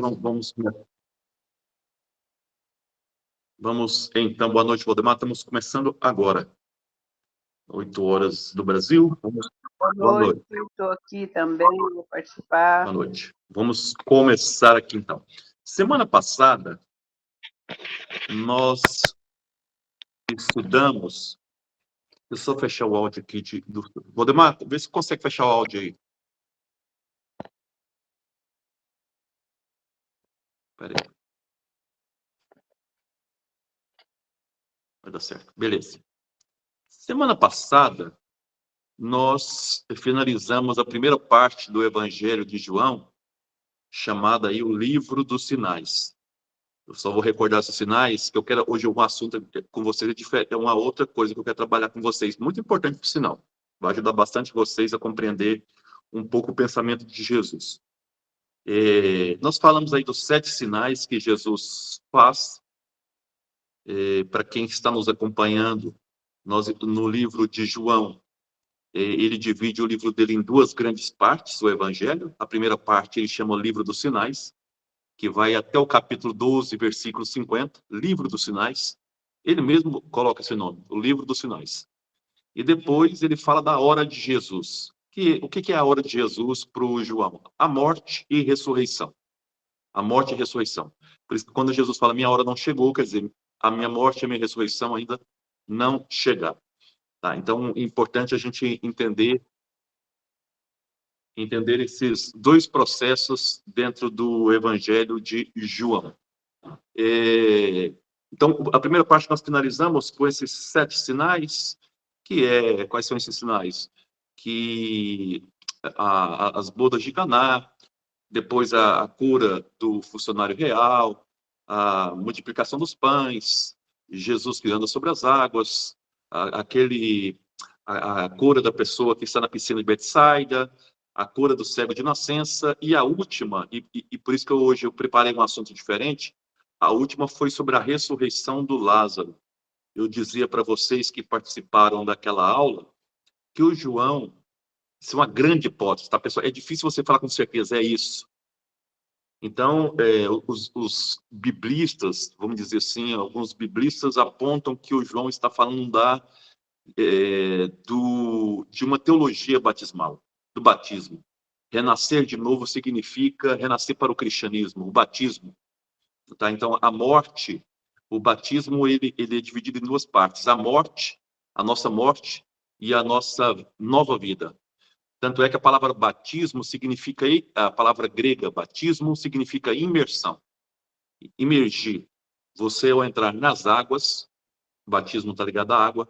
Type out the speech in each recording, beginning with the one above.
Ok, vamos então, boa noite, Valdemar. Estamos começando agora, 8 horas do Brasil. Boa noite. Estou aqui também, vou participar. Boa noite. Vamos começar aqui então. Semana passada, nós estudamos. Deixa eu só fechar o áudio aqui do Valdemar, vê se consegue fechar o áudio aí. Espera aí. Vai dar certo. Beleza. Semana passada, nós finalizamos a primeira parte do Evangelho de João, chamada aí o Livro dos Sinais. Eu só vou recordar esses sinais, que eu quero hoje um assunto com vocês é uma outra coisa que eu quero trabalhar com vocês, muito importante, por sinal. Vai ajudar bastante vocês a compreender um pouco o pensamento de Jesus. Nós falamos aí dos 7 sinais que Jesus faz. Para quem está nos acompanhando, no livro de João, ele divide o livro dele em 2 grandes partes, o Evangelho. A primeira parte ele chama o Livro dos Sinais, que vai até o capítulo 12, versículo 50, Livro dos Sinais. Ele mesmo coloca esse nome, o Livro dos Sinais. E depois ele fala da hora de Jesus. O que é a hora de Jesus para o João? A morte e ressurreição. A morte e ressurreição. Por isso que quando Jesus fala, minha hora não chegou, quer dizer, a minha morte e a minha ressurreição ainda não chegaram. Tá? Então, é importante a gente entender esses 2 processos dentro do Evangelho de João. Então, a primeira parte nós finalizamos com esses 7 sinais, quais são esses sinais? Que as bodas de Caná, depois a cura do funcionário real, a multiplicação dos pães, Jesus que anda sobre as águas, a cura da pessoa que está na piscina de Betsaida, a cura do cego de nascença, e a última, e por isso que hoje eu preparei um assunto diferente, a última foi sobre a ressurreição do Lázaro. Eu dizia para vocês que participaram daquela aula que o João, isso é uma grande hipótese, tá, pessoal? É difícil você falar com certeza, é isso. Então, os biblistas, vamos dizer assim, alguns biblistas apontam que o João está falando de uma teologia batismal, do batismo. Renascer de novo significa renascer para o cristianismo, o batismo. Tá? Então, a morte, o batismo, ele é dividido em 2 partes. A morte, a nossa morte e a nossa nova vida. Tanto é que a palavra batismo significa, a palavra grega batismo significa imersão. Imergir. Você, ao entrar nas águas, batismo está ligado à água,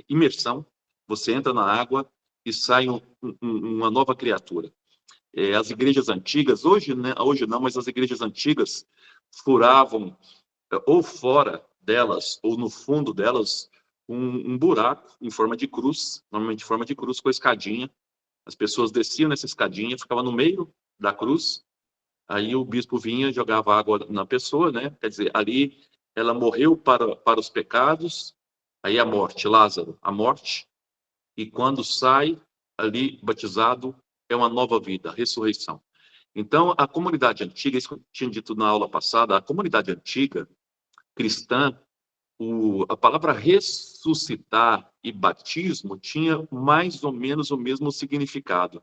imersão, você entra na água e sai uma nova criatura. As igrejas antigas, hoje não, mas as igrejas antigas furavam, ou fora delas, ou no fundo delas, um buraco em forma de cruz, normalmente em forma de cruz com a escadinha. As pessoas desciam nessa escadinha, ficavam no meio da cruz, aí o bispo vinha, jogava água na pessoa, né? Quer dizer, ali ela morreu para os pecados, aí a morte, Lázaro, a morte, e quando sai ali batizado, é uma nova vida, a ressurreição. Então, a comunidade antiga, isso que eu tinha dito na aula passada, a comunidade antiga, cristã, a palavra ressuscitar e batismo tinha mais ou menos o mesmo significado.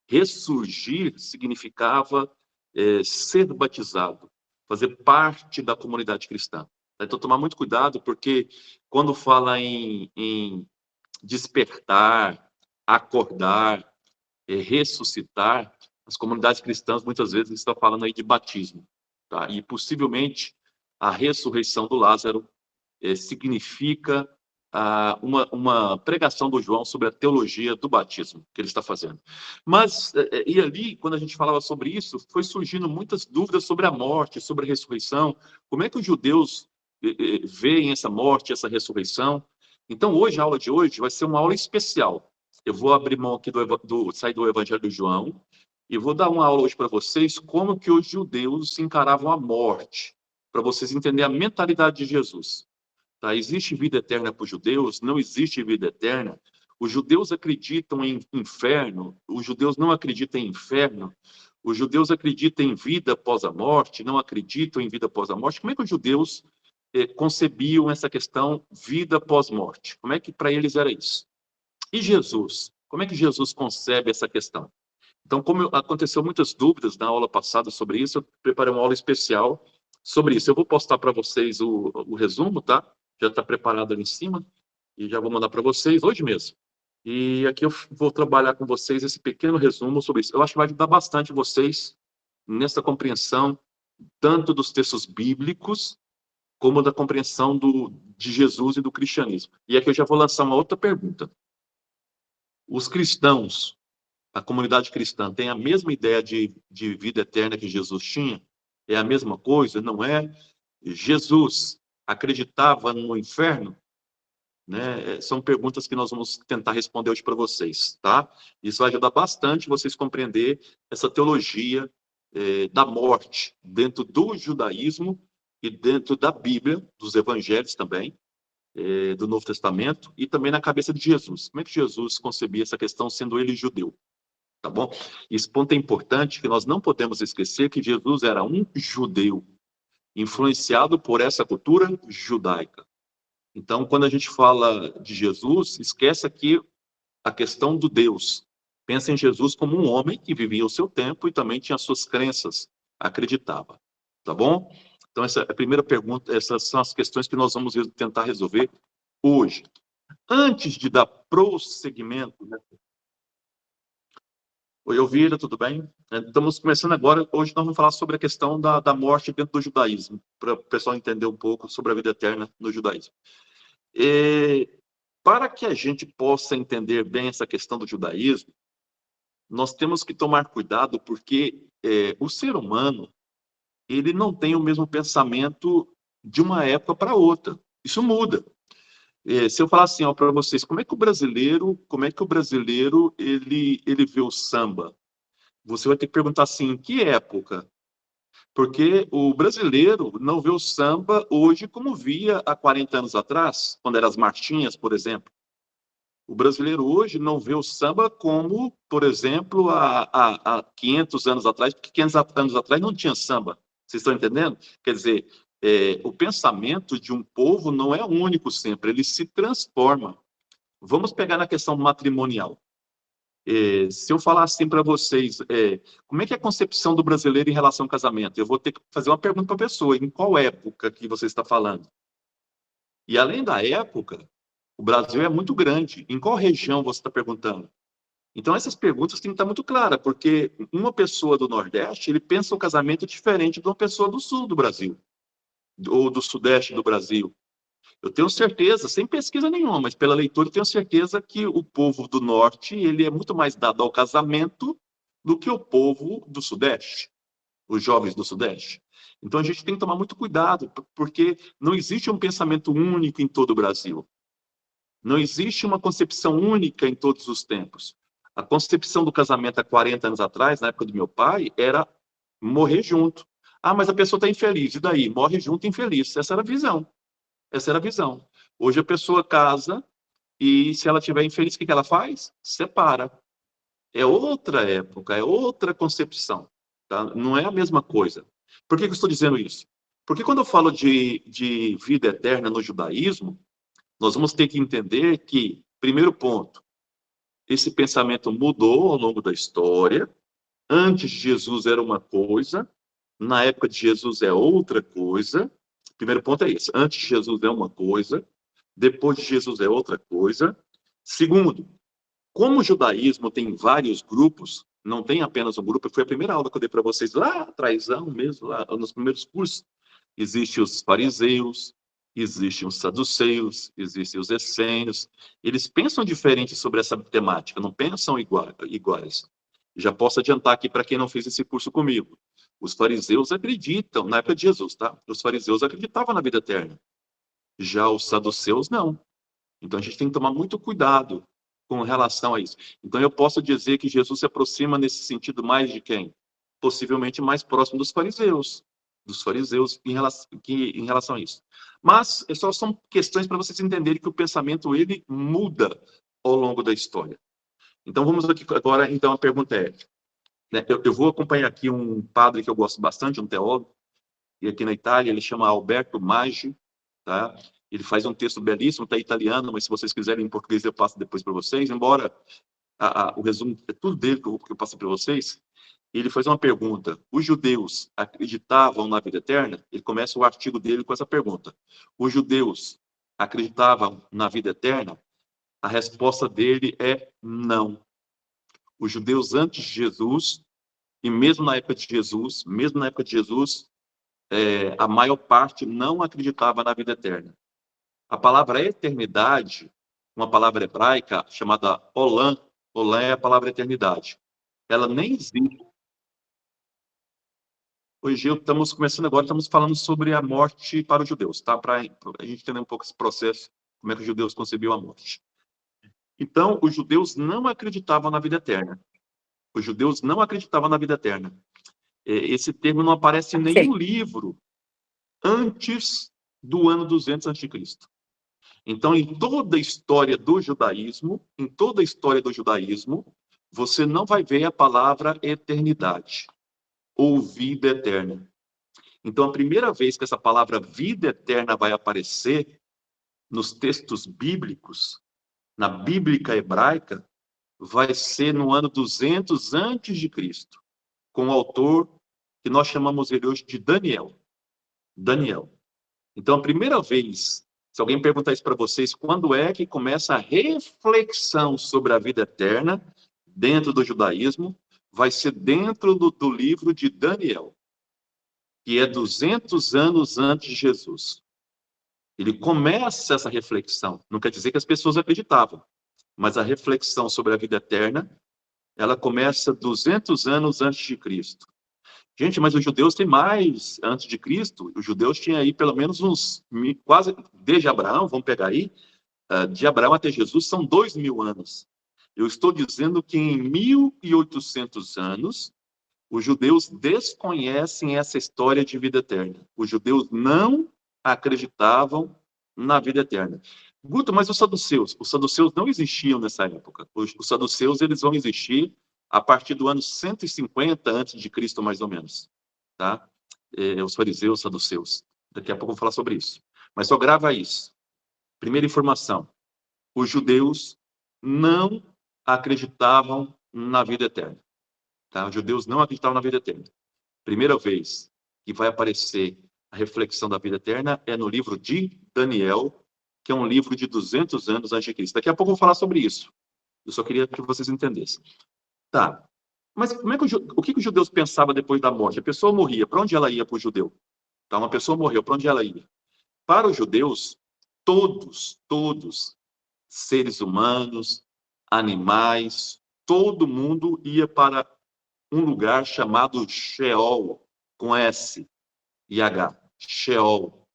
Ressurgir significava ser batizado, fazer parte da comunidade cristã. Então, tomar muito cuidado, porque quando fala em despertar, acordar, ressuscitar, as comunidades cristãs muitas vezes estão falando aí de batismo. Tá? E possivelmente a ressurreição do Lázaro significa uma pregação do João sobre a teologia do batismo que ele está fazendo. Mas, e ali, quando a gente falava sobre isso, foi surgindo muitas dúvidas sobre a morte, sobre a ressurreição. Como é que os judeus veem essa morte, essa ressurreição? Então, hoje, a aula de hoje vai ser uma aula especial. Eu vou abrir mão aqui sair do Evangelho de João e vou dar uma aula hoje para vocês como que os judeus encaravam a morte, para vocês entenderem a mentalidade de Jesus. Tá? Existe vida eterna para os judeus? Não existe vida eterna. Os judeus acreditam em inferno, os judeus não acreditam em inferno. Os judeus acreditam em vida após a morte, não acreditam em vida após a morte. Como é que os judeus concebiam essa questão vida após morte? Como é que para eles era isso? E Jesus? Como é que Jesus concebe essa questão? Então, como aconteceu muitas dúvidas na aula passada sobre isso, eu preparei uma aula especial sobre isso. Eu vou postar para vocês o resumo, tá? Já está preparado ali em cima e já vou mandar para vocês hoje mesmo. E aqui eu vou trabalhar com vocês esse pequeno resumo sobre isso. Eu acho que vai ajudar bastante vocês nessa compreensão tanto dos textos bíblicos como da compreensão de Jesus e do cristianismo. E aqui eu já vou lançar uma outra pergunta. Os cristãos, a comunidade cristã, tem a mesma ideia de vida eterna que Jesus tinha? É a mesma coisa? Não é? Jesus acreditava no inferno? Né? São perguntas que nós vamos tentar responder hoje para vocês, tá? Isso vai ajudar bastante vocês a compreender essa teologia da morte dentro do judaísmo e dentro da Bíblia, dos evangelhos também, do Novo Testamento, e também na cabeça de Jesus. Como é que Jesus concebia essa questão sendo ele judeu? Tá bom? Esse ponto é importante, que nós não podemos esquecer que Jesus era um judeu, influenciado por essa cultura judaica. Então, quando a gente fala de Jesus, esquece aqui a questão do Deus. Pensa em Jesus como um homem que vivia o seu tempo e também tinha suas crenças, acreditava. Tá bom? Então, essa é a primeira pergunta, essas são as questões que nós vamos tentar resolver hoje. Antes de dar prosseguimento, né? Oi, Elvira, tudo bem? Estamos começando agora. Hoje nós vamos falar sobre a questão da morte dentro do judaísmo, para o pessoal entender um pouco sobre a vida eterna no judaísmo. Para que a gente possa entender bem essa questão do judaísmo, nós temos que tomar cuidado, porque o ser humano ele não tem o mesmo pensamento de uma época para outra. Isso muda. Se eu falar assim para vocês, como é que o brasileiro ele vê o samba? Você vai ter que perguntar assim, em que época? Porque o brasileiro não vê o samba hoje como via há 40 anos atrás, quando eram as marchinhas, por exemplo. O brasileiro hoje não vê o samba como, por exemplo, há 500 anos atrás, porque 500 anos atrás não tinha samba. Vocês estão entendendo? Quer dizer, o pensamento de um povo não é único sempre, ele se transforma. Vamos pegar na questão matrimonial. Se eu falar assim para vocês, como é que é a concepção do brasileiro em relação ao casamento? Eu vou ter que fazer uma pergunta para a pessoa, em qual época que você está falando? E além da época, o Brasil é muito grande. Em qual região você está perguntando? Então, essas perguntas têm que estar muito claras, porque uma pessoa do Nordeste, ele pensa o casamento diferente de uma pessoa do Sul do Brasil, ou do Sudeste do Brasil. Eu tenho certeza, sem pesquisa nenhuma, mas pela leitura eu tenho certeza que o povo do Norte, ele é muito mais dado ao casamento do que o povo do Sudeste, os jovens do Sudeste. Então, a gente tem que tomar muito cuidado, porque não existe um pensamento único em todo o Brasil. Não existe uma concepção única em todos os tempos. A concepção do casamento há 40 anos atrás, na época do meu pai, era morrer junto. Ah, mas a pessoa está infeliz, e daí? Morre junto infeliz. Essa era a visão. Essa era a visão. Hoje a pessoa casa e se ela estiver infeliz, o que ela faz? Separa. É outra época, é outra concepção. Tá? Não é a mesma coisa. Por que eu estou dizendo isso? Porque quando eu falo de vida eterna no judaísmo, nós vamos ter que entender que, primeiro ponto, esse pensamento mudou ao longo da história. Antes de Jesus era uma coisa, na época de Jesus é outra coisa. Primeiro ponto é esse. Antes de Jesus é uma coisa, depois de Jesus é outra coisa. Segundo, como o judaísmo tem vários grupos, não tem apenas um grupo, foi a primeira aula que eu dei para vocês lá atrás, mesmo, lá nos primeiros cursos. Existem os fariseus, existem os saduceus, existem os essênios. Eles pensam diferente sobre essa temática, não pensam iguais. Já posso adiantar aqui para quem não fez esse curso comigo. Os fariseus acreditam, na época de Jesus, tá? Os fariseus acreditavam na vida eterna. Já os saduceus, não. Então, a gente tem que tomar muito cuidado com relação a isso. Então, eu posso dizer que Jesus se aproxima nesse sentido mais de quem? Possivelmente mais próximo dos fariseus em relação a isso. Mas, só são questões para vocês entenderem que o pensamento, ele muda ao longo da história. Então, vamos aqui agora, então, a pergunta é, né? Eu vou acompanhar aqui um padre que eu gosto bastante, um teólogo, e aqui na Itália, ele chama Alberto Maggi, tá? Ele faz um texto belíssimo, está italiano, mas se vocês quiserem em português eu passo depois para vocês, embora o resumo é tudo dele que eu passo para vocês. Ele faz uma pergunta: os judeus acreditavam na vida eterna? Ele começa o artigo dele com essa pergunta: os judeus acreditavam na vida eterna? A resposta dele é não. Os judeus antes de Jesus, e mesmo na época de Jesus, a maior parte não acreditava na vida eterna. A palavra eternidade, uma palavra hebraica chamada olam, olam é a palavra eternidade. Ela nem existe. Hoje estamos começando agora, estamos falando sobre a morte para os judeus, tá? Para a gente entender um pouco esse processo, como é que os judeus concebiam a morte. Então, os judeus não acreditavam na vida eterna. Os judeus não acreditavam na vida eterna. Esse termo não aparece em nenhum livro antes do ano 200 a.C. Então, em toda a história do judaísmo, você não vai ver a palavra eternidade ou vida eterna. Então, a primeira vez que essa palavra vida eterna vai aparecer nos textos bíblicos, na bíblica hebraica, vai ser no ano 200 antes de Cristo, com o autor que nós chamamos ele hoje de Daniel. Então, a primeira vez, se alguém perguntar isso para vocês, quando é que começa a reflexão sobre a vida eterna dentro do judaísmo, vai ser dentro do livro de Daniel, que é 200 anos antes de Jesus. Ele começa essa reflexão. Não quer dizer que as pessoas acreditavam, mas a reflexão sobre a vida eterna, ela começa 200 anos antes de Cristo. Gente, mas os judeus têm mais antes de Cristo. Os judeus tinham aí pelo menos uns, quase, desde Abraão, vamos pegar aí, de Abraão até Jesus, são 2.000 anos. Eu estou dizendo que em 1.800 anos, os judeus desconhecem essa história de vida eterna. Os judeus não acreditavam na vida eterna. Guto, mas os saduceus não existiam nessa época. Os saduceus, eles vão existir a partir do ano 150 antes de Cristo, mais ou menos, tá? Os fariseus, saduceus. Daqui a pouco eu vou falar sobre isso. Mas só grava isso. Primeira informação: os judeus não acreditavam na vida eterna. Tá? Os judeus não acreditavam na vida eterna. Primeira vez que vai aparecer a reflexão da vida eterna é no livro de Daniel, que é um livro de 200 anos antes de Cristo. Daqui a pouco eu vou falar sobre isso. Eu só queria que vocês entendessem. Tá. Mas como é que o que os judeus pensavam depois da morte? A pessoa morria, para onde ela ia para o judeu? Tá, uma pessoa morreu, para onde ela ia? Para os judeus, todos, seres humanos, animais, todo mundo ia para um lugar chamado Sheol, com S e H. Sheol.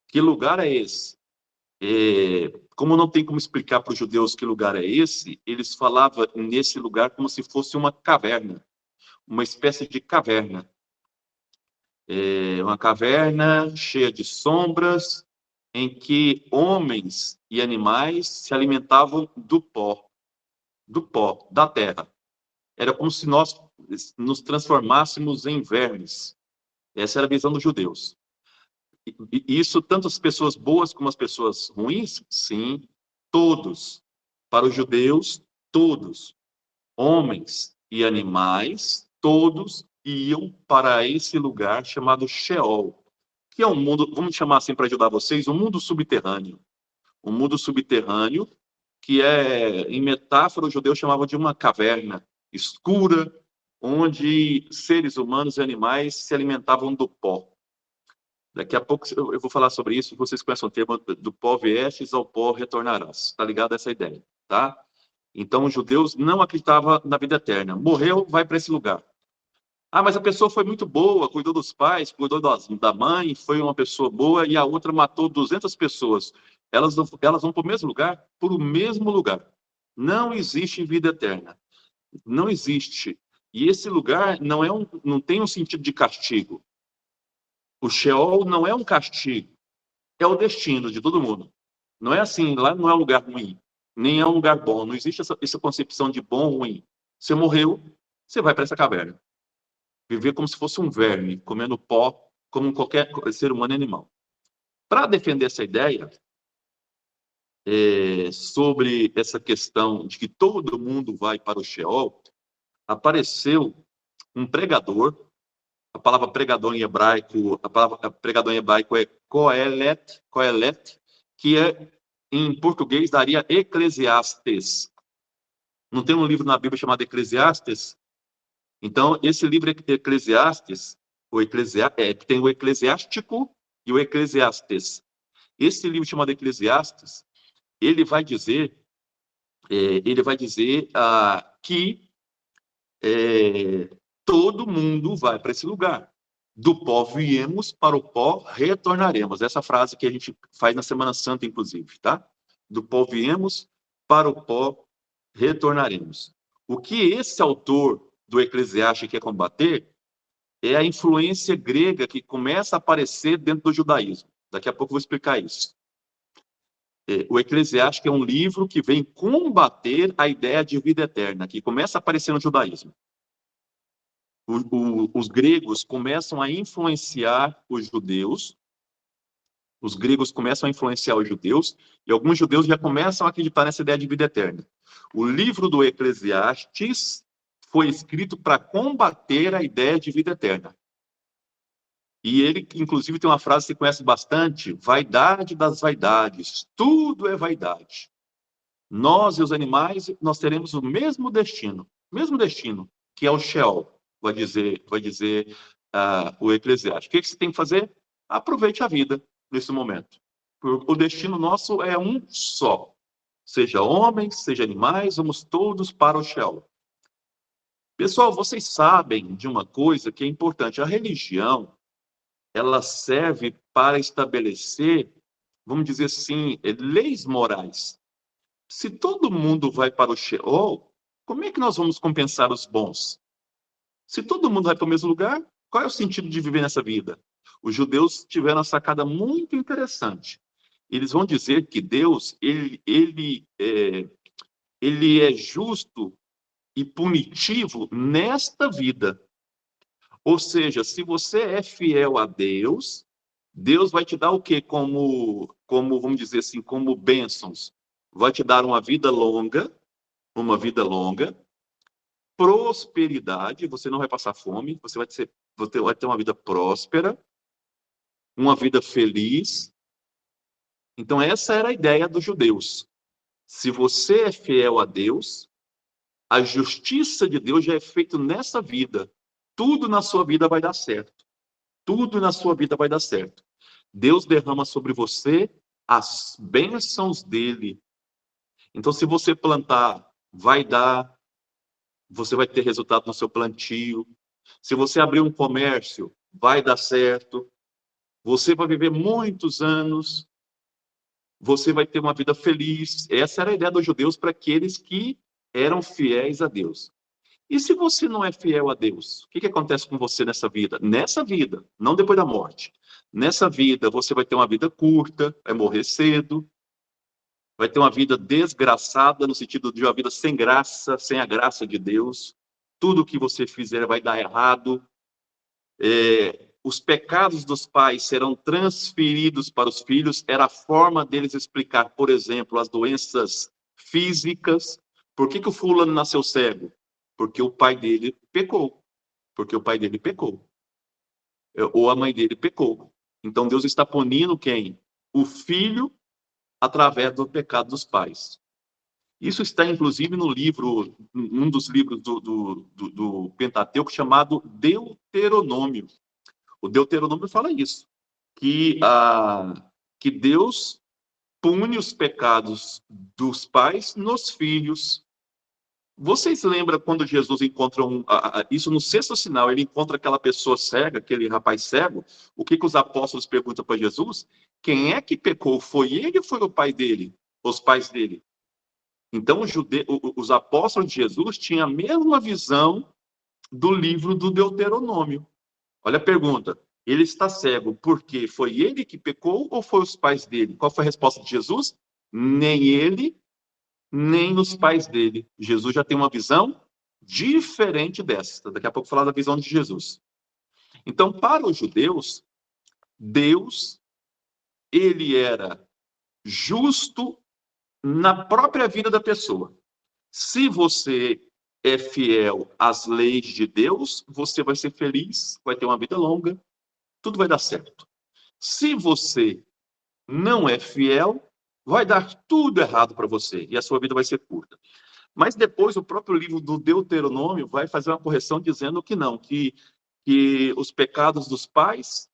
Que lugar é esse? Como não tem como explicar para os judeus que lugar é esse, eles falavam nesse lugar como se fosse uma caverna, uma espécie de caverna. Uma caverna cheia de sombras, em que homens e animais se alimentavam do pó, da terra. Era como se nós nos transformássemos em vermes. Essa era a visão dos judeus. E isso, tanto as pessoas boas como as pessoas ruins? Sim, todos. Para os judeus, todos. Homens e animais, todos iam para esse lugar chamado Sheol, que é um mundo, vamos chamar assim para ajudar vocês, um mundo subterrâneo. Um mundo subterrâneo que em metáfora, os judeus chamavam de uma caverna escura, onde seres humanos e animais se alimentavam do pó. Daqui a pouco eu vou falar sobre isso, vocês conhecem o termo do pó viestes, ao pó retornarás. Está ligado a essa ideia, tá? Então, os judeus não acreditavam na vida eterna. Morreu, vai para esse lugar. Ah, mas a pessoa foi muito boa, cuidou dos pais, cuidou da mãe, foi uma pessoa boa, e a outra matou 200 pessoas. Elas vão para o mesmo lugar? Para o mesmo lugar. Não existe vida eterna. Não existe. E esse lugar não tem um sentido de castigo. O Sheol não é um castigo. É o destino de todo mundo. Não é assim, lá não é um lugar ruim. Nem é um lugar bom. Não existe essa concepção de bom ou ruim. Você morreu, você vai para essa caverna. viver como se fosse um verme, comendo pó, como qualquer ser humano e animal. Para defender essa ideia, sobre essa questão de que todo mundo vai para o Sheol, apareceu um pregador. A palavra pregador em hebraico, a palavra pregador em hebraico é Coelet, que em português daria Eclesiastes. Não tem um livro na Bíblia chamado Eclesiastes? Então, esse livro Eclesiastes, tem o Eclesiástico e o Eclesiastes. Esse livro chamado Eclesiastes, ele vai dizer que todo mundo vai para esse lugar. Do pó viemos, para o pó retornaremos. Essa frase que a gente faz na Semana Santa, inclusive, tá? Do pó viemos, para o pó retornaremos. O que esse autor do Eclesiastes quer combater é a influência grega que começa a aparecer dentro do judaísmo. Daqui a pouco eu vou explicar isso. O Eclesiastes é um livro que vem combater a ideia de vida eterna, que começa a aparecer no judaísmo. Os gregos começam a influenciar os judeus, e alguns judeus já começam a acreditar nessa ideia de vida eterna. O livro do Eclesiastes foi escrito para combater a ideia de vida eterna. E ele, inclusive, tem uma frase que você conhece bastante: vaidade das vaidades, tudo é vaidade. Nós e os animais, nós teremos o mesmo destino, que é o Sheol, vai dizer o Eclesiastes. O que você tem que fazer? Aproveite a vida nesse momento. O destino nosso é um só. Seja homens, seja animais, vamos todos para o Sheol. Pessoal, vocês sabem de uma coisa que é importante. A religião, ela serve para estabelecer, vamos dizer assim, leis morais. Se todo mundo vai para o Sheol, como é que nós vamos compensar os bons? Se todo mundo vai para o mesmo lugar, qual é o sentido de viver nessa vida? Os judeus tiveram uma sacada muito interessante. Eles vão dizer que Deus, ele é justo e punitivo nesta vida. Ou seja, se você é fiel a Deus, Deus vai te dar o quê? Como vamos dizer assim, como bênçãos. Vai te dar uma vida longa, prosperidade, você não vai passar fome, você vai ter uma vida próspera, uma vida feliz. Então, essa era a ideia dos judeus. Se você é fiel a Deus, a justiça de Deus já é feita nessa vida. Tudo na sua vida vai dar certo. Tudo na sua vida vai dar certo. Deus derrama sobre você as bênçãos dele. Então, se você plantar, você vai ter resultado no seu plantio. Se você abrir um comércio, vai dar certo. Você vai viver muitos anos. Você vai ter uma vida feliz. Essa era a ideia dos judeus para aqueles que eram fiéis a Deus. E se você não é fiel a Deus, o que acontece com você nessa vida? Nessa vida, não depois da morte. Nessa vida, você vai ter uma vida curta, vai morrer cedo, vai ter uma vida desgraçada, no sentido de uma vida sem graça, sem a graça de Deus. Tudo que você fizer vai dar errado. Os pecados dos pais serão transferidos para os filhos. Era a forma deles explicar, por exemplo, as doenças físicas. Por que o fulano nasceu cego? Porque o pai dele pecou. Ou a mãe dele pecou. Então Deus está punindo quem? O filho, através do pecado dos pais. Isso está, inclusive, no livro, um dos livros do Pentateuco, chamado Deuteronômio. O Deuteronômio fala isso, que Deus pune os pecados dos pais nos filhos. Vocês lembram quando Jesus encontra isso no sexto sinal, ele encontra aquela pessoa cega, aquele rapaz cego, o que os apóstolos perguntam para Jesus? Quem é que pecou? Foi ele ou foi o pai dele? Os pais dele? Então, os apóstolos de Jesus tinham a mesma visão do livro do Deuteronômio. Olha a pergunta. Ele está cego porque foi ele que pecou ou foi os pais dele? Qual foi a resposta de Jesus? Nem ele, nem os pais dele. Jesus já tem uma visão diferente dessa. Daqui a pouco falar da visão de Jesus. Então, para os judeus, Deus, ele era justo na própria vida da pessoa. Se você é fiel às leis de Deus, você vai ser feliz, vai ter uma vida longa, tudo vai dar certo. Se você não é fiel, vai dar tudo errado para você e a sua vida vai ser curta. Mas depois o próprio livro do Deuteronômio vai fazer uma correção dizendo que não, que os pecados dos pais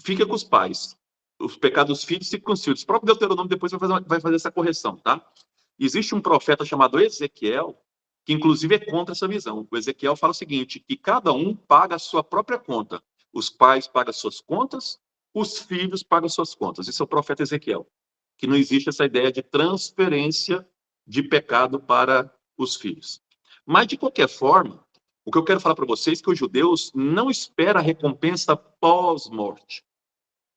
fica com os pais, os pecados dos filhos ficam com os filhos. O próprio Deuteronômio depois vai fazer essa correção, tá? Existe um profeta chamado Ezequiel, que inclusive é contra essa visão. O Ezequiel fala o seguinte, que cada um paga a sua própria conta. Os pais pagam as suas contas, os filhos pagam as suas contas. Esse é o profeta Ezequiel, que não existe essa ideia de transferência de pecado para os filhos. Mas, de qualquer forma, o que eu quero falar para vocês é que os judeus não esperam a recompensa pós-morte.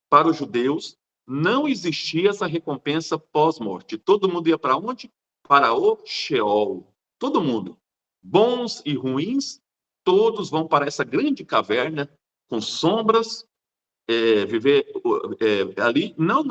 Para os judeus, não existia essa recompensa pós-morte. Todo mundo ia para onde? Para o Sheol. Todo mundo. Bons e ruins, todos vão para essa grande caverna com sombras, viver ali, não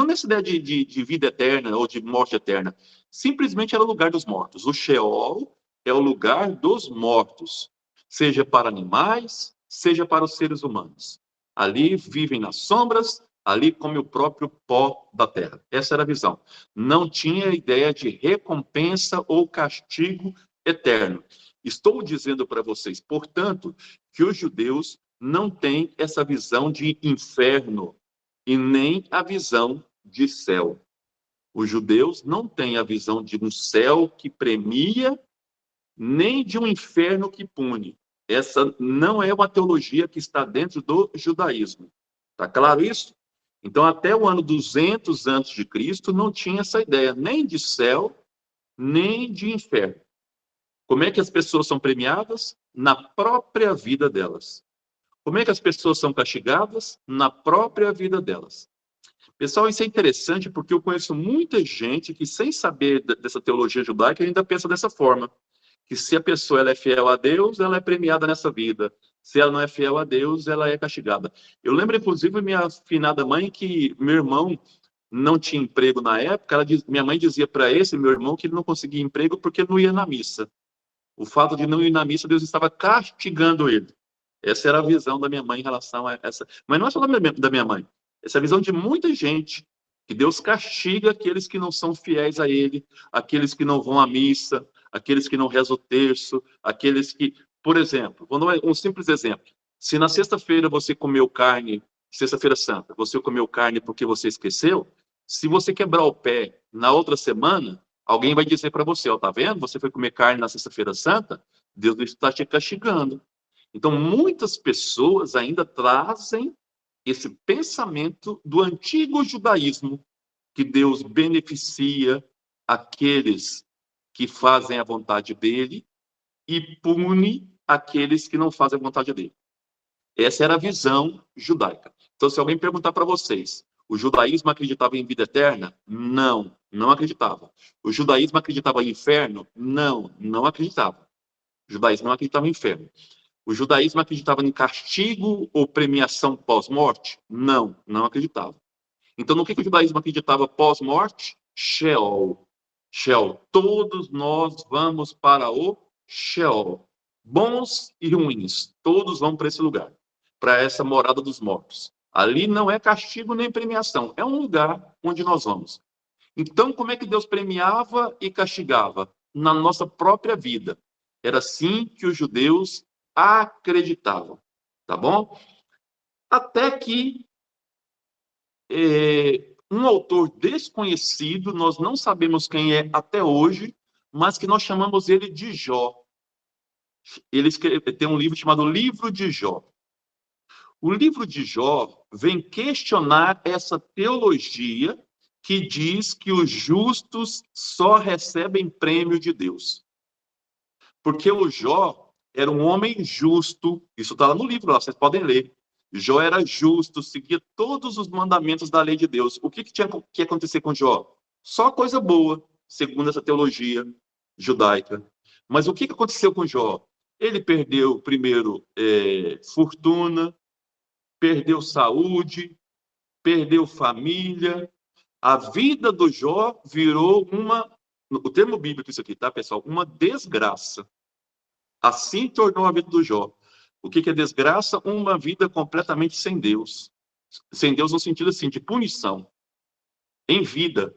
nessa ideia de vida eterna ou de morte eterna. Simplesmente era o lugar dos mortos. O Sheol é o lugar dos mortos, seja para animais, seja para os seres humanos. Ali vivem nas sombras, ali come o próprio pó da terra. Essa era a visão. Não tinha ideia de recompensa ou castigo eterno. Estou dizendo para vocês, portanto, que os judeus não têm essa visão de inferno e nem a visão de céu. Os judeus não têm a visão de um céu que premia, nem de um inferno que pune. Essa não é uma teologia que está dentro do judaísmo. Está claro isso? Então, até o ano 200 a.C., não tinha essa ideia, nem de céu, nem de inferno. Como é que as pessoas são premiadas? Na própria vida delas. Como é que as pessoas são castigadas? Na própria vida delas. Pessoal, isso é interessante porque eu conheço muita gente que, sem saber dessa teologia judaica, ainda pensa dessa forma. Que se a pessoa ela é fiel a Deus, ela é premiada nessa vida. Se ela não é fiel a Deus, ela é castigada. Eu lembro, inclusive, minha finada mãe, que meu irmão não tinha emprego na época. Minha mãe dizia para esse meu irmão que ele não conseguia emprego porque ele não ia na missa. O fato de não ir na missa, Deus estava castigando ele. Essa era a visão da minha mãe em relação a essa. Mas não é só da minha mãe. Essa é a visão de muita gente. Que Deus castiga aqueles que não são fiéis a Ele, aqueles que não vão à missa, aqueles que não rezam o terço, aqueles que... Por exemplo, vou dar um simples exemplo. Se na sexta-feira você comeu carne, sexta-feira santa, você comeu carne porque você esqueceu, se você quebrar o pé na outra semana, alguém vai dizer para você, ó, tá vendo? Você foi comer carne na sexta-feira santa, Deus não está te castigando. Então, muitas pessoas ainda trazem esse pensamento do antigo judaísmo, que Deus beneficia aqueles que fazem a vontade dele e pune aqueles que não fazem a vontade dele. Essa era a visão judaica. Então, se alguém perguntar para vocês, o judaísmo acreditava em vida eterna? Não, não acreditava. O judaísmo acreditava em inferno? Não, não acreditava. O judaísmo não acreditava em inferno. O judaísmo acreditava em castigo ou premiação pós-morte? Não, não acreditava. Então, no que o judaísmo acreditava pós-morte? Sheol. Sheol. Todos nós vamos para o Sheol. Bons e ruins, todos vão para esse lugar, para essa morada dos mortos. Ali não é castigo nem premiação, é um lugar onde nós vamos. Então, como é que Deus premiava e castigava? Na nossa própria vida. Era assim que os judeus acreditavam, tá bom? Até que um autor desconhecido, nós não sabemos quem é até hoje, mas que nós chamamos ele de Jó. Ele tem um livro chamado Livro de Jó. O livro de Jó vem questionar essa teologia que diz que os justos só recebem prêmio de Deus. Porque o Jó era um homem justo, isso está lá no livro, lá, vocês podem ler. Jó era justo, seguia todos os mandamentos da lei de Deus. O que tinha que acontecer com Jó? Só coisa boa, segundo essa teologia judaica. Mas o que aconteceu com Jó? Ele perdeu, primeiro, fortuna, perdeu saúde, perdeu família. A vida do Jó virou o termo bíblico isso aqui, tá, pessoal? Uma desgraça. Assim tornou a vida do Jó. O que é desgraça? Uma vida completamente sem Deus. Sem Deus no sentido assim, de punição. Em vida.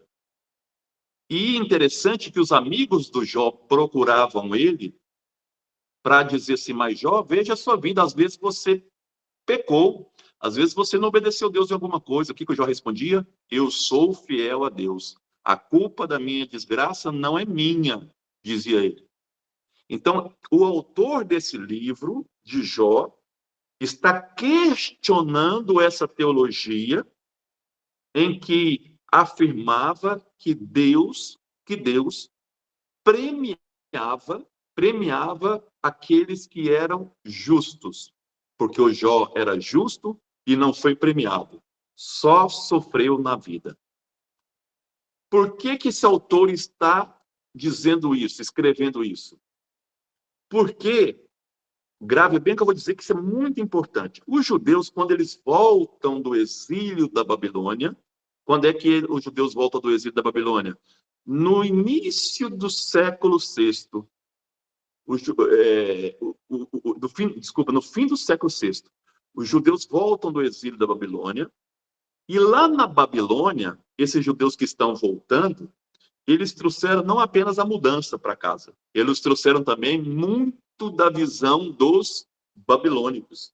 E interessante que os amigos do Jó procuravam ele para dizer assim, mas Jó, veja a sua vida, às vezes você pecou, às vezes você não obedeceu a Deus em alguma coisa. O que o Jó respondia? Eu sou fiel a Deus. A culpa da minha desgraça não é minha, dizia ele. Então, o autor desse livro, de Jó, está questionando essa teologia em que afirmava que Deus premiava aqueles que eram justos, porque o Jó era justo e não foi premiado, só sofreu na vida. Por que esse autor está dizendo isso, escrevendo isso? Porque, grave bem que eu vou dizer que isso é muito importante. Os judeus, quando eles voltam do exílio da Babilônia, quando é que os judeus voltam do exílio da Babilônia? No início do século VI. No fim do século VI, os judeus voltam do exílio da Babilônia, e lá na Babilônia, esses judeus que estão voltando, eles trouxeram não apenas a mudança para casa, eles trouxeram também muito da visão dos babilônicos.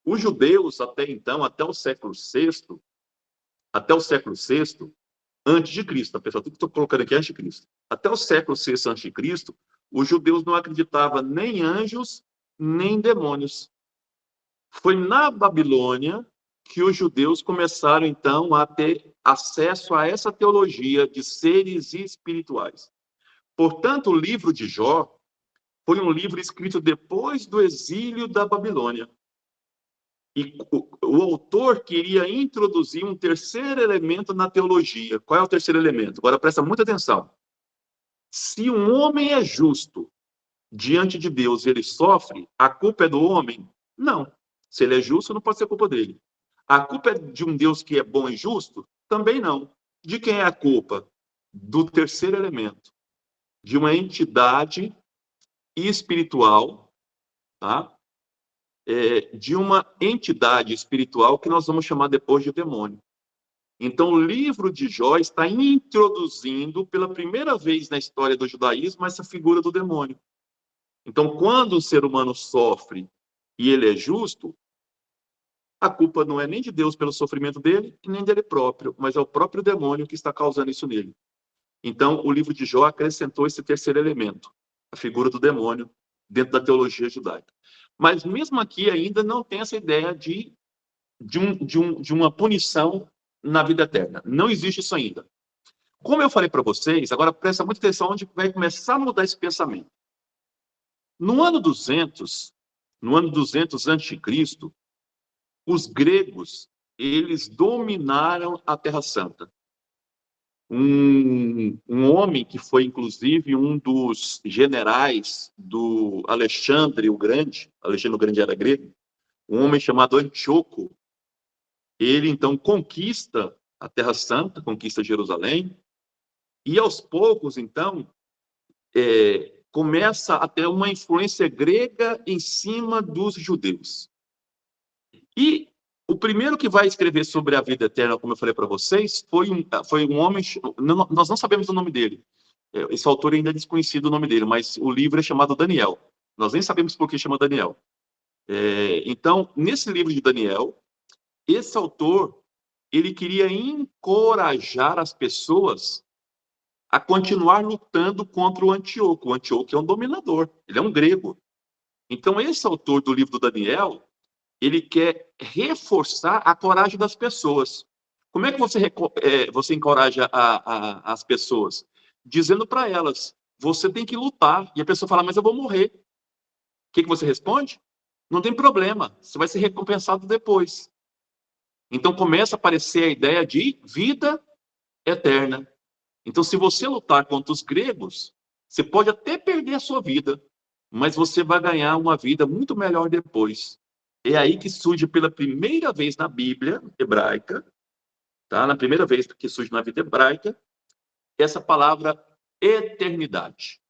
Os judeus, até então, até o século VI, antes de Cristo, pessoal, tudo que estou colocando aqui é antes de Cristo. Até o século VI antes de Cristo, os judeus não acreditavam nem em anjos, nem em demônios. Foi na Babilônia que os judeus começaram, então, a ter acesso a essa teologia de seres espirituais. Portanto, o livro de Jó foi um livro escrito depois do exílio da Babilônia. E o autor queria introduzir um terceiro elemento na teologia. Qual é o terceiro elemento? Agora presta muita atenção. Se um homem é justo diante de Deus e ele sofre, a culpa é do homem? Não. Se ele é justo, não pode ser culpa dele. A culpa é de um Deus que é bom e justo? Também não. De quem é a culpa? Do terceiro elemento. De uma entidade espiritual, tá? De uma entidade espiritual que nós vamos chamar depois de demônio. Então, o livro de Jó está introduzindo, pela primeira vez na história do judaísmo, essa figura do demônio. Então, quando o ser humano sofre e ele é justo, a culpa não é nem de Deus pelo sofrimento dele, nem dele próprio, mas é o próprio demônio que está causando isso nele. Então, o livro de Jó acrescentou esse terceiro elemento, a figura do demônio, dentro da teologia judaica. Mas mesmo aqui ainda não tem essa ideia de uma punição na vida eterna. Não existe isso ainda. Como eu falei para vocês, agora presta muita atenção onde vai começar a mudar esse pensamento. No ano 200 a.C., os gregos, eles dominaram a Terra Santa. Um homem que foi, inclusive, um dos generais do Alexandre o Grande era grego, um homem chamado Antíoco, ele, então, conquista a Terra Santa, conquista Jerusalém, e, aos poucos, então, começa a ter uma influência grega em cima dos judeus. E o primeiro que vai escrever sobre a vida eterna, como eu falei para vocês, foi um homem, nós não sabemos o nome dele, esse autor ainda é desconhecido o nome dele, mas o livro é chamado Daniel. Nós nem sabemos por que chama Daniel. Então, nesse livro de Daniel, esse autor, ele queria encorajar as pessoas a continuar lutando contra o Antíoco. O Antíoco é um dominador, ele é um grego. Então, esse autor do livro do Daniel, ele quer reforçar a coragem das pessoas. Como é que você encoraja as pessoas? Dizendo para elas, você tem que lutar. E a pessoa fala, mas eu vou morrer. O que você responde? Não tem problema, você vai ser recompensado depois. Então começa a aparecer a ideia de vida eterna. Então, se você lutar contra os gregos, Você pode até perder a sua vida, mas você vai ganhar uma vida muito melhor depois. É aí que surge pela primeira vez na Bíblia hebraica, tá? Na primeira vez que surge na Bíblia hebraica, essa palavra eternidade.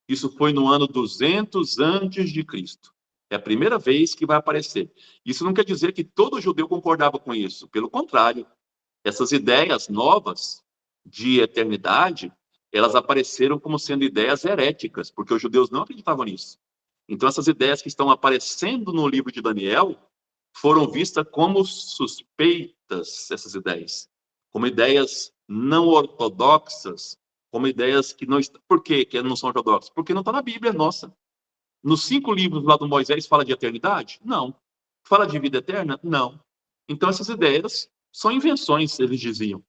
Isso foi no ano 200 antes de Cristo. É a primeira vez que vai aparecer. Isso não quer dizer que todo judeu concordava com isso. Pelo contrário, essas ideias novas de eternidade, elas apareceram como sendo ideias heréticas, porque os judeus não acreditavam nisso. Então, essas ideias que estão aparecendo no livro de Daniel foram vistas como suspeitas, essas ideias, como ideias não ortodoxas, como ideias que não estão. Por quê que não são ortodoxas? Porque não está na Bíblia nossa. Nos 5 livros lá do Moisés fala de eternidade? Não. Fala de vida eterna? Não. Então, essas ideias são invenções, eles diziam.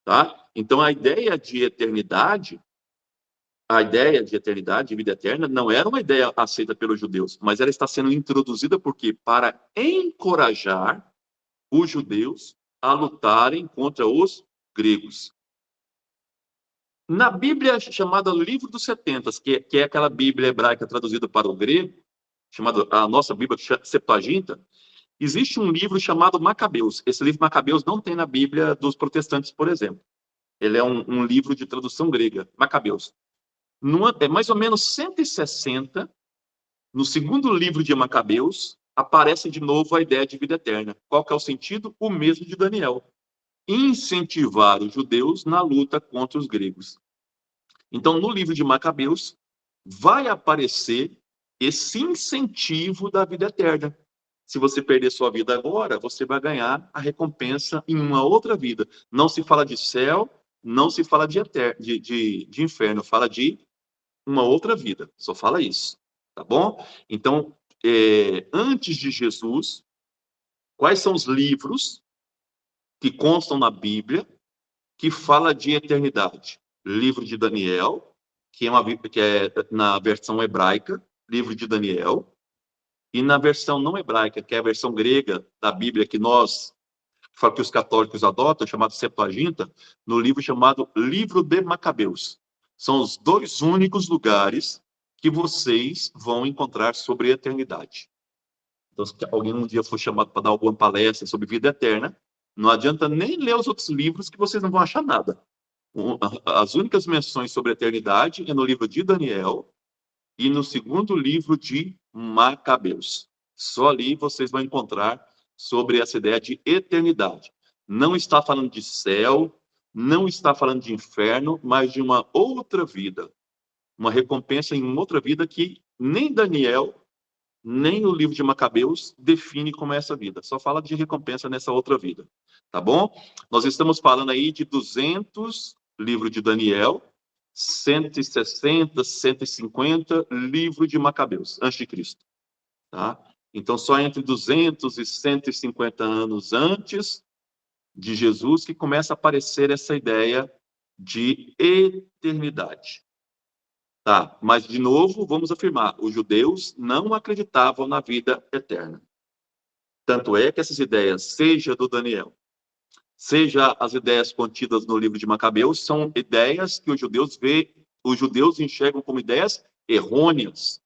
Tá? Então, a ideia de eternidade, de vida eterna, não era uma ideia aceita pelos judeus, mas ela está sendo introduzida por quê? Para encorajar os judeus a lutarem contra os gregos. Na Bíblia chamada Livro dos Setentas, que é aquela Bíblia hebraica traduzida para o grego, chamada a nossa Bíblia Septuaginta, existe um livro chamado Macabeus. Esse livro Macabeus não tem na Bíblia dos protestantes, por exemplo. Ele é um livro de tradução grega, Macabeus. É mais ou menos 160, no segundo livro de Macabeus, aparece de novo a ideia de vida eterna. Qual que é o sentido? O mesmo de Daniel. Incentivar os judeus na luta contra os gregos. Então, no livro de Macabeus, vai aparecer esse incentivo da vida eterna. Se você perder sua vida agora, você vai ganhar a recompensa em uma outra vida. Não se fala de céu, não se fala de inferno, fala de uma outra vida. Só fala isso, tá bom? Então, antes de Jesus, quais são os livros que constam na Bíblia que fala de eternidade? Livro de Daniel, que é na versão hebraica, livro de Daniel, e na versão não hebraica, que é a versão grega da Bíblia que os católicos adotam, chamado Septuaginta, no livro chamado Livro de Macabeus. São os 2 únicos lugares que vocês vão encontrar sobre a eternidade. Então, se alguém um dia for chamado para dar alguma palestra sobre vida eterna, não adianta nem ler os outros livros que vocês não vão achar nada. As únicas menções sobre a eternidade é no livro de Daniel e no segundo livro de Macabeus. Só ali vocês vão encontrar sobre essa ideia de eternidade. Não está falando de céu, não está falando de inferno, mas de uma outra vida. Uma recompensa em uma outra vida que nem Daniel, nem o livro de Macabeus define como é essa vida. Só fala de recompensa nessa outra vida. Tá bom? Nós estamos falando aí de 200, livro de Daniel, 160, 150, livro de Macabeus, antes de Cristo. Tá? Então, só entre 200 e 150 anos antes de Jesus que começa a aparecer essa ideia de eternidade. Tá, mas, de novo, vamos afirmar, os judeus não acreditavam na vida eterna. Tanto é que essas ideias, seja do Daniel, seja as ideias contidas no livro de Macabeus, são ideias que os judeus enxergam como ideias errôneas,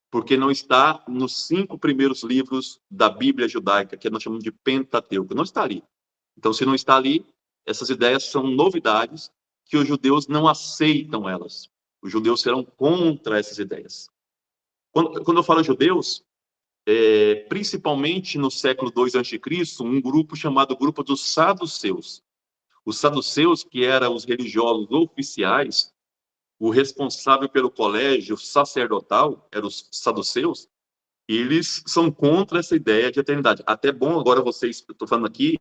porque não está nos 5 primeiros livros da Bíblia judaica, que nós chamamos de Pentateuco, não está ali. Então, se não está ali, essas ideias são novidades que os judeus não aceitam elas. Os judeus serão contra essas ideias. Quando eu falo judeus, principalmente no século II a.C., um grupo chamado grupo dos saduceus. Os saduceus, que eram os religiosos oficiais, o responsável pelo colégio sacerdotal, eram os saduceus, eles são contra essa ideia de eternidade. Até bom, agora vocês, estou falando aqui,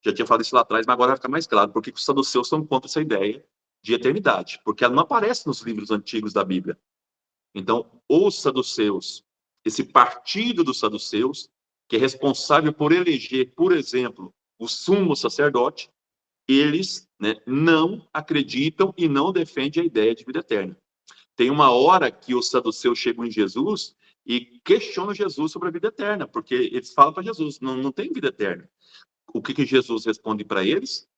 já tinha falado isso lá atrás, mas agora vai ficar mais claro, porque os saduceus são contra essa ideia de eternidade, porque ela não aparece nos livros antigos da Bíblia. Então, os saduceus, esse partido dos saduceus, que é responsável por eleger, por exemplo, o sumo sacerdote, eles, né, não acreditam e não defendem a ideia de vida eterna. Tem uma hora que os saduceus chegam em Jesus e questionam Jesus sobre a vida eterna, porque eles falam para Jesus, não tem vida eterna. O que Jesus responde para eles?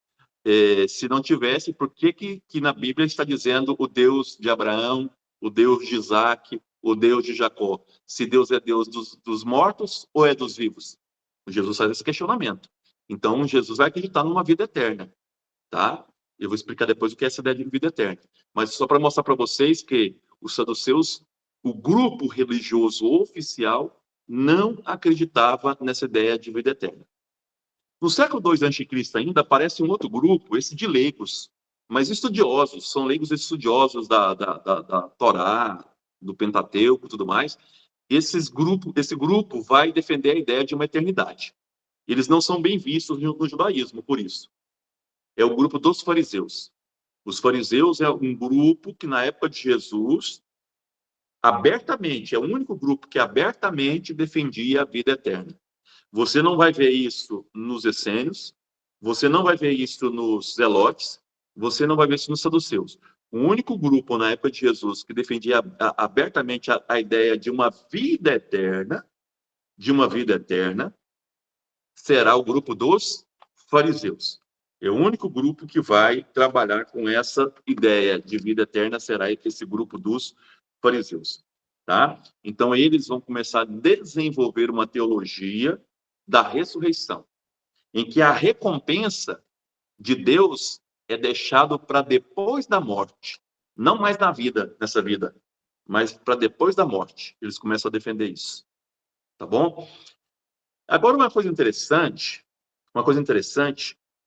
Se não tivesse, por que na Bíblia está dizendo o Deus de Abraão, o Deus de Isaac, o Deus de Jacó? Se Deus é Deus dos mortos ou é dos vivos? Jesus faz esse questionamento. Então, Jesus vai acreditar numa vida eterna, tá? Eu vou explicar depois o que é essa ideia de vida eterna. Mas só para mostrar para vocês que os saduceus, o grupo religioso oficial, não acreditava nessa ideia de vida eterna. No século II a.C. ainda aparece um outro grupo, esse de leigos, mas estudiosos, são leigos estudiosos da Torá, do Pentateuco e tudo mais. Esse grupo vai defender a ideia de uma eternidade. Eles não são bem vistos no judaísmo, por isso. É o grupo dos fariseus. Os fariseus é um grupo que, na época de Jesus, abertamente, é o único grupo que abertamente defendia a vida eterna. Você não vai ver isso nos essênios, você não vai ver isso nos zelotes, você não vai ver isso nos saduceus. O único grupo na época de Jesus que defendia abertamente a ideia de uma vida eterna, será o grupo dos fariseus. É o único grupo que vai trabalhar com essa ideia de vida eterna, será esse grupo dos fariseus. Tá? Então, eles vão começar a desenvolver uma teologia da ressurreição, em que a recompensa de Deus é deixado para depois da morte, não mais na vida, nessa vida, mas para depois da morte. Eles começam a defender isso. Tá bom? Agora, uma coisa interessante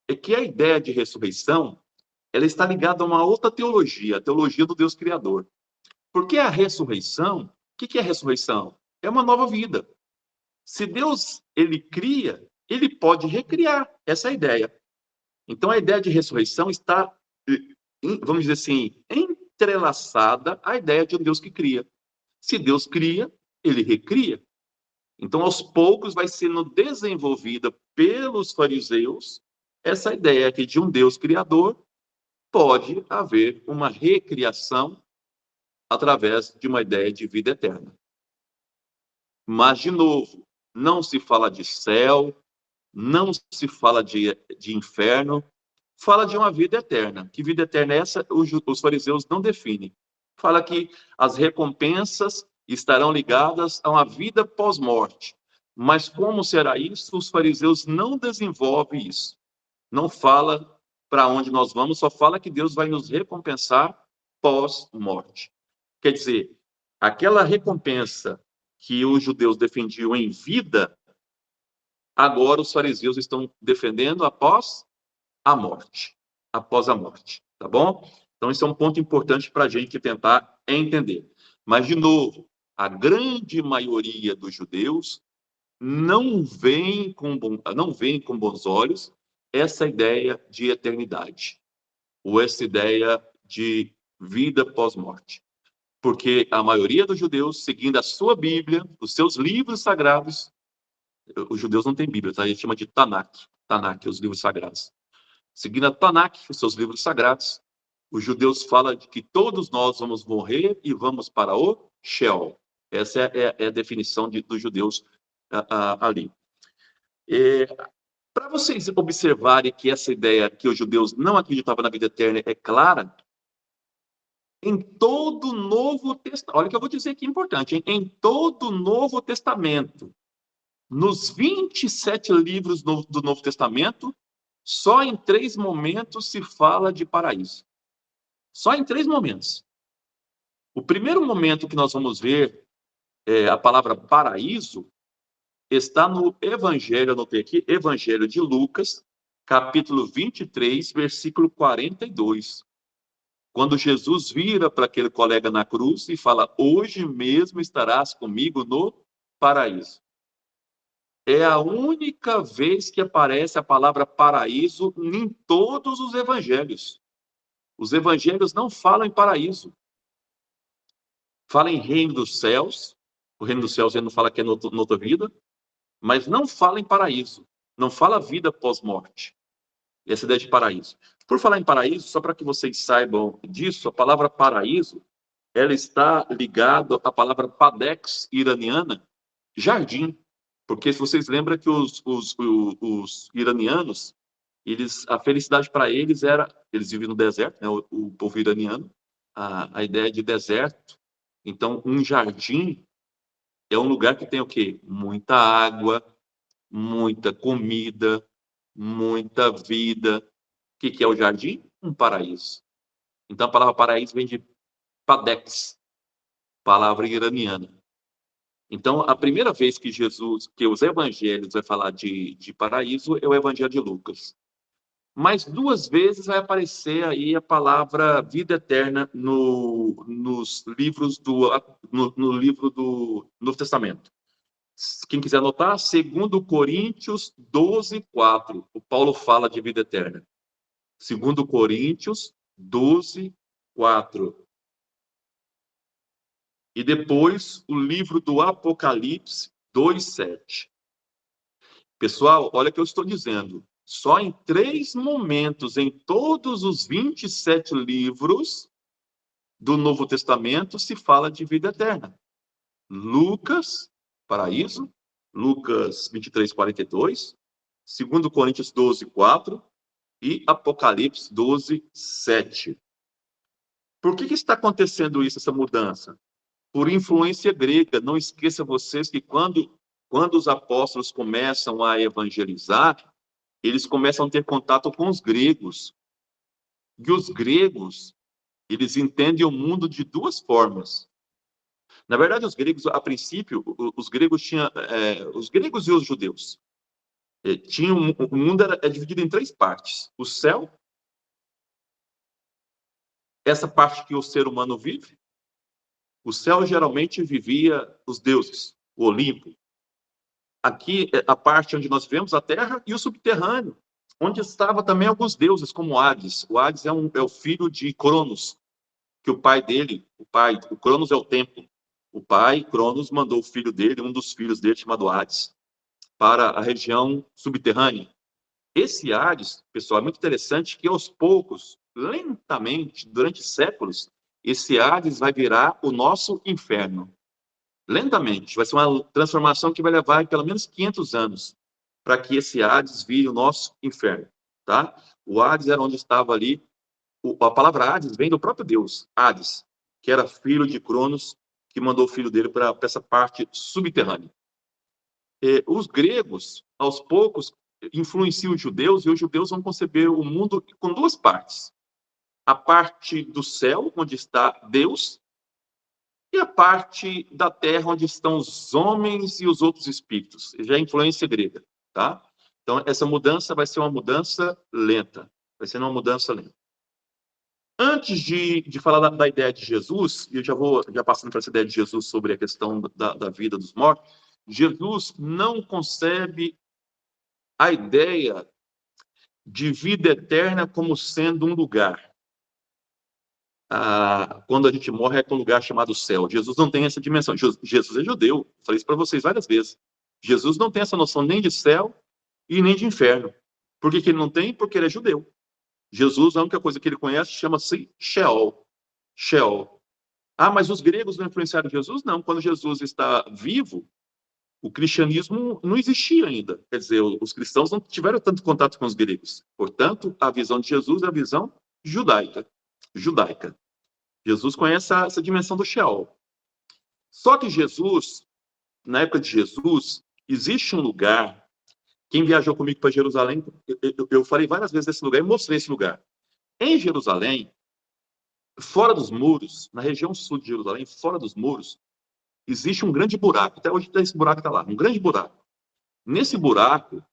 é que a ideia de ressurreição, ela está ligada a uma outra teologia, a teologia do Deus Criador. Porque a ressurreição, o que é a ressurreição? É uma nova vida. Se Deus, ele cria, ele pode recriar. Essa é a ideia. Então, a ideia de ressurreição está, vamos dizer assim, entrelaçada à ideia de um Deus que cria. Se Deus cria, ele recria. Então, aos poucos, vai sendo desenvolvida pelos fariseus essa ideia que de um Deus criador pode haver uma recriação através de uma ideia de vida eterna. Mas, de novo, não se fala de céu, não se fala de inferno, fala de uma vida eterna. Que vida eterna é essa? Os fariseus não definem. Fala que as recompensas estarão ligadas a uma vida pós-morte. Mas como será isso? Os fariseus não desenvolvem isso. Não fala para onde nós vamos, só fala que Deus vai nos recompensar pós-morte. Quer dizer, aquela recompensa que os judeus defendiam em vida, agora os fariseus estão defendendo após a morte. Após a morte, tá bom? Então, isso é um ponto importante para a gente tentar entender. Mas, de novo, a grande maioria dos judeus não veem com bons olhos essa ideia de eternidade, ou essa ideia de vida pós-morte. Porque a maioria dos judeus, seguindo a sua Bíblia, os seus livros sagrados, os judeus não têm Bíblia, tá? A gente chama de Tanakh, os livros sagrados. Seguindo a Tanakh, os seus livros sagrados, os judeus falam de que todos nós vamos morrer e vamos para o Sheol. Essa é a definição dos judeus ali. Para vocês observarem que essa ideia que os judeus não acreditavam na vida eterna é clara, em todo o Novo Testamento, olha o que eu vou dizer aqui importante, hein? Em todo o Novo Testamento, nos 27 livros do Novo Testamento, só em 3 momentos se fala de paraíso. Só em 3 momentos. O primeiro momento que nós vamos ver a palavra paraíso está no Evangelho, anotei aqui, Evangelho de Lucas, capítulo 23, versículo 42. Quando Jesus vira para aquele colega na cruz e fala, hoje mesmo estarás comigo no paraíso. É a única vez que aparece a palavra paraíso em todos os evangelhos. Os evangelhos não falam em paraíso. Fala em reino dos céus. O reino dos céus ele não fala que é noutra vida. Mas não fala em paraíso. Não fala vida pós-morte. Essa ideia de paraíso. Por falar em paraíso, só para que vocês saibam disso, a palavra paraíso, ela está ligada à palavra padex iraniana, jardim. Porque se vocês lembram que os iranianos, A felicidade para eles era, eles vivem no deserto, né, o povo iraniano, a ideia de deserto. Então, um jardim é um lugar que tem o quê? Muita água, muita comida, muita vida. O que é o jardim? Um paraíso. Então, a palavra paraíso vem de padex, palavra iraniana. Então, a primeira vez que os evangelhos vai falar de paraíso é o evangelho de Lucas. Mas 2 vezes vai aparecer aí a palavra vida eterna nos livros no livro do Novo Testamento. Quem quiser anotar, 2 Coríntios 12:4. O Paulo fala de vida eterna. 2 Coríntios 12:4. E depois o livro do Apocalipse 2:7. Pessoal, olha o que eu estou dizendo. Só em 3 momentos, em todos os 27 livros do Novo Testamento, se fala de vida eterna. Lucas, paraíso. Lucas 23:42. 2 Coríntios 12:4. E Apocalipse 12:7. Por que está acontecendo isso, essa mudança? Por influência grega. Não esqueça vocês que quando os apóstolos começam a evangelizar, eles começam a ter contato com os gregos. E os gregos, eles entendem o mundo de 2 formas. Na verdade, os gregos, a princípio, os gregos e os judeus. O mundo é dividido em 3 partes. O céu, essa parte que o ser humano vive. O céu geralmente vivia os deuses, o Olimpo. Aqui, a parte onde nós vemos a terra e o subterrâneo, onde estava também alguns deuses, como Hades. O Hades é o filho de Cronos, que o Cronos é o templo. O pai, Cronos, mandou o filho dele, um dos filhos dele, chamado Hades, para a região subterrânea. Esse Hades, pessoal, é muito interessante que aos poucos, lentamente, durante séculos, esse Hades vai virar o nosso inferno. Lentamente, vai ser uma transformação que vai levar pelo menos 500 anos para que esse Hades vire o nosso inferno, tá? O Hades era onde estava ali, a palavra Hades vem do próprio Deus, Hades, que era filho de Cronos, que mandou o filho dele para essa parte subterrânea. Os gregos, aos poucos, influenciam os judeus, e os judeus vão conceber o mundo com 2 partes. A parte do céu, onde está Deus, e a parte da terra, onde estão os homens e os outros espíritos. Já é influência grega, tá? Então, essa mudança vai ser uma mudança lenta. Vai ser uma mudança lenta. Antes de falar da ideia de Jesus, e eu já passando para essa ideia de Jesus sobre a questão da vida dos mortos, Jesus não concebe a ideia de vida eterna como sendo um lugar. Quando a gente morre, é um lugar chamado céu. Jesus não tem essa dimensão. Jesus é judeu. Falei isso para vocês várias vezes. Jesus não tem essa noção nem de céu e nem de inferno. Por que ele não tem? Porque ele é judeu. Jesus, a única coisa que ele conhece chama-se Sheol. Sheol. Mas os gregos não influenciaram Jesus? Não. Quando Jesus está vivo, o cristianismo não existia ainda. Quer dizer, os cristãos não tiveram tanto contato com os gregos. Portanto, a visão de Jesus é a visão judaica. Jesus conhece essa dimensão do Sheol. Só que Jesus, na época de Jesus, existe um lugar. Quem viajou comigo para Jerusalém, eu falei várias vezes desse lugar e mostrei esse lugar. Em Jerusalém, fora dos muros, na região sul de Jerusalém, fora dos muros, existe um grande buraco. Até hoje esse buraco está lá, um grande buraco. Nesse buraco,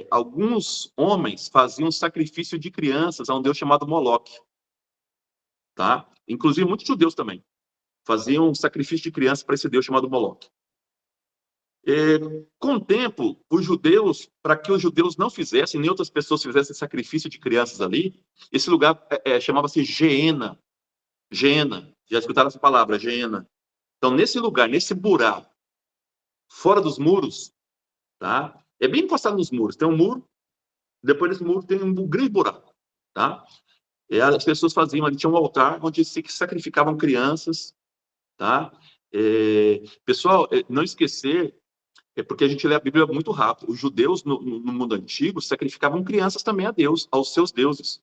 alguns homens faziam sacrifício de crianças a um deus chamado Moloque. Tá? Inclusive, muitos judeus também faziam sacrifício de crianças para esse deus chamado Moloque. Com o tempo, para que os judeus não fizessem, nem outras pessoas fizessem sacrifício de crianças ali, esse lugar chamava-se Geena. Geena. Já escutaram essa palavra, Geena? Então, nesse lugar, nesse buraco, fora dos muros, tá? É bem encostado nos muros. Tem um muro, depois desse muro tem um grande buraco, tá? As pessoas faziam ali, tinha um altar onde se sacrificavam crianças, tá? Pessoal, não esquecer É porque a gente lê a Bíblia muito rápido. Os judeus, no mundo antigo, sacrificavam crianças também a Deus, aos seus deuses.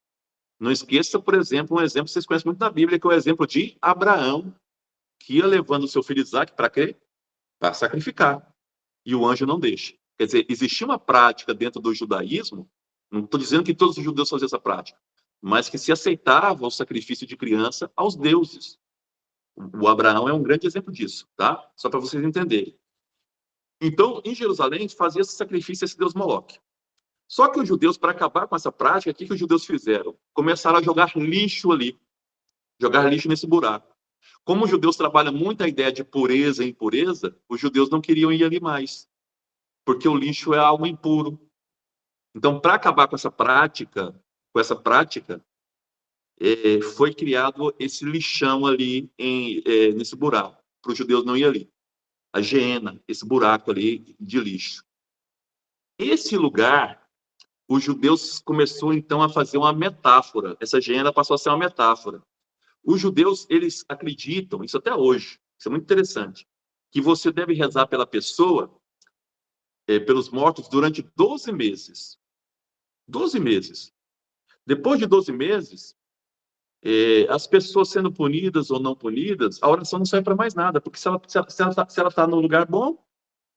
Não esqueça, por exemplo, um exemplo que vocês conhecem muito na Bíblia, que é o exemplo de Abraão, que ia levando o seu filho Isaac para quê? Para sacrificar. E o anjo não deixa. Quer dizer, existia uma prática dentro do judaísmo, não estou dizendo que todos os judeus faziam essa prática, mas que se aceitava o sacrifício de criança aos deuses. O Abraão é um grande exemplo disso, tá? Só para vocês entenderem. Então, em Jerusalém, fazia esse sacrifício a esse deus Moloque. Só que os judeus, para acabar com essa prática, o que os judeus fizeram? Começaram a jogar lixo ali, jogar lixo nesse buraco. Como os judeus trabalham muito a ideia de pureza e impureza, os judeus não queriam ir ali mais, porque o lixo é algo impuro. Então, para acabar com essa prática, foi criado esse lixão ali nesse buraco, para os judeus não ir ali. A Geena, esse buraco ali de lixo. Esse lugar, os judeus começou então a fazer uma metáfora. Essa Geena passou a ser uma metáfora. Os judeus, eles acreditam, isso até hoje, isso é muito interessante, que você deve rezar pela pessoa, pelos mortos, durante 12 meses. 12 meses. Depois de 12 meses, as pessoas sendo punidas ou não punidas, a oração não serve para mais nada, porque se ela está no lugar bom,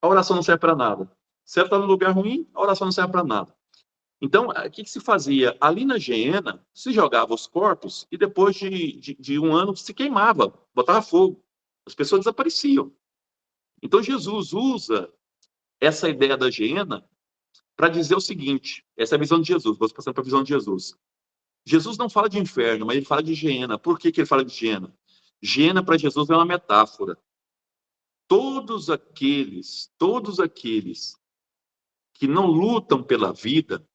a oração não serve para nada. Se ela está no lugar ruim, a oração não serve para nada. Então, o que se fazia? Ali na Geena, se jogava os corpos e depois de um ano se queimava, botava fogo. As pessoas desapareciam. Então, Jesus usa essa ideia da Geena para dizer o seguinte, essa é a visão de Jesus, vou passando para a visão de Jesus. Jesus não fala de inferno, mas ele fala de Geena. Por que ele fala de Geena? Geena para Jesus é uma metáfora. Todos aqueles que não lutam pela vida,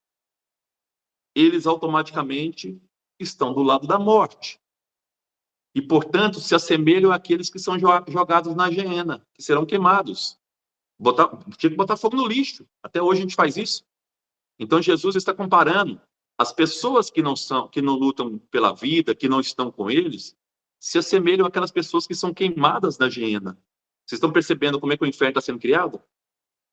eles automaticamente estão do lado da morte. E, portanto, se assemelham àqueles que são jogados na Geena, que serão queimados. Tinha que botar fogo no lixo. Até hoje a gente faz isso. Então, Jesus está comparando as pessoas que não lutam pela vida, que não estão com eles, se assemelham àquelas pessoas que são queimadas na Geena. Vocês estão percebendo como é que o inferno está sendo criado?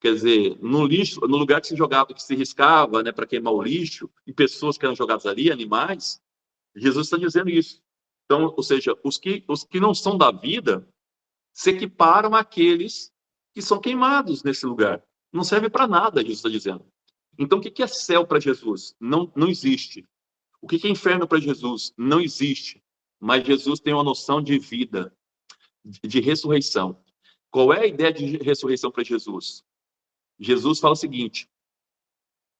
Quer dizer, no lixo, no lugar que se jogava, que se riscava, né, para queimar o lixo, e pessoas que eram jogadas ali, animais, Jesus está dizendo isso. Então, ou seja, os que não são da vida se equiparam àqueles que são queimados nesse lugar. Não serve para nada, Jesus está dizendo. Então, o que é céu para Jesus? Não existe. O que é inferno para Jesus? Não existe. Mas Jesus tem uma noção de vida, de ressurreição. Qual é a ideia de ressurreição para Jesus? Jesus fala o seguinte,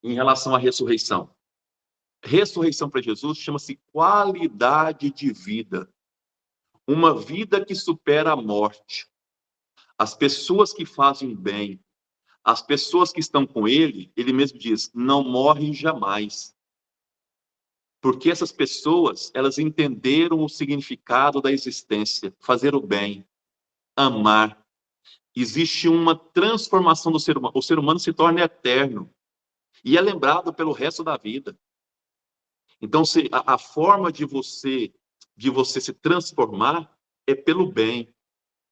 em relação à ressurreição. Ressurreição para Jesus chama-se qualidade de vida. Uma vida que supera a morte. As pessoas que fazem bem, as pessoas que estão com ele, ele mesmo diz, não morrem jamais. Porque essas pessoas, elas entenderam o significado da existência, fazer o bem, amar. Existe uma transformação do ser humano. O ser humano se torna eterno e é lembrado pelo resto da vida. Então, a forma de você se transformar é pelo bem,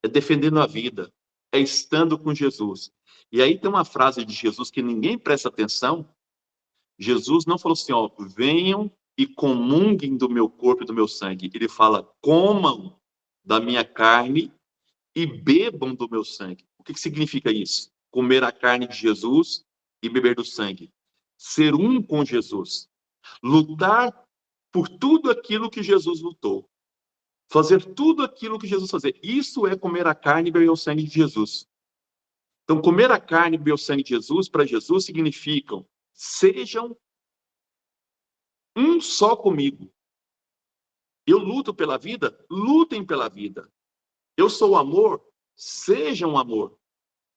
é defendendo a vida, é estando com Jesus. E aí tem uma frase de Jesus que ninguém presta atenção. Jesus não falou assim, ó, venham e comunguem do meu corpo e do meu sangue. Ele fala, comam da minha carne e bebam do meu sangue. O que significa isso? Comer a carne de Jesus e beber do sangue. Ser um com Jesus. Lutar por tudo aquilo que Jesus lutou. Fazer tudo aquilo que Jesus fazia. Isso é comer a carne e beber o sangue de Jesus. Então, comer a carne e beber o sangue de Jesus, para Jesus, significam sejam um só comigo. Eu luto pela vida, lutem pela vida. Eu sou amor, sejam amor.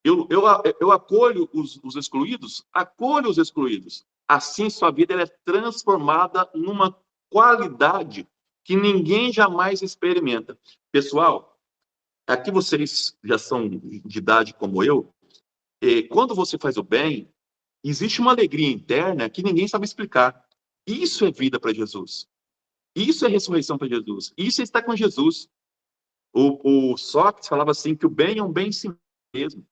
Eu acolho os excluídos, acolho os excluídos. Assim, sua vida ela é transformada numa qualidade que ninguém jamais experimenta. Pessoal, aqui vocês já são de idade como eu, quando você faz o bem, existe uma alegria interna que ninguém sabe explicar. Isso é vida para Jesus. Isso é ressurreição para Jesus. Isso é estar com Jesus. O Sócrates falava assim que o bem é um bem em si mesmo.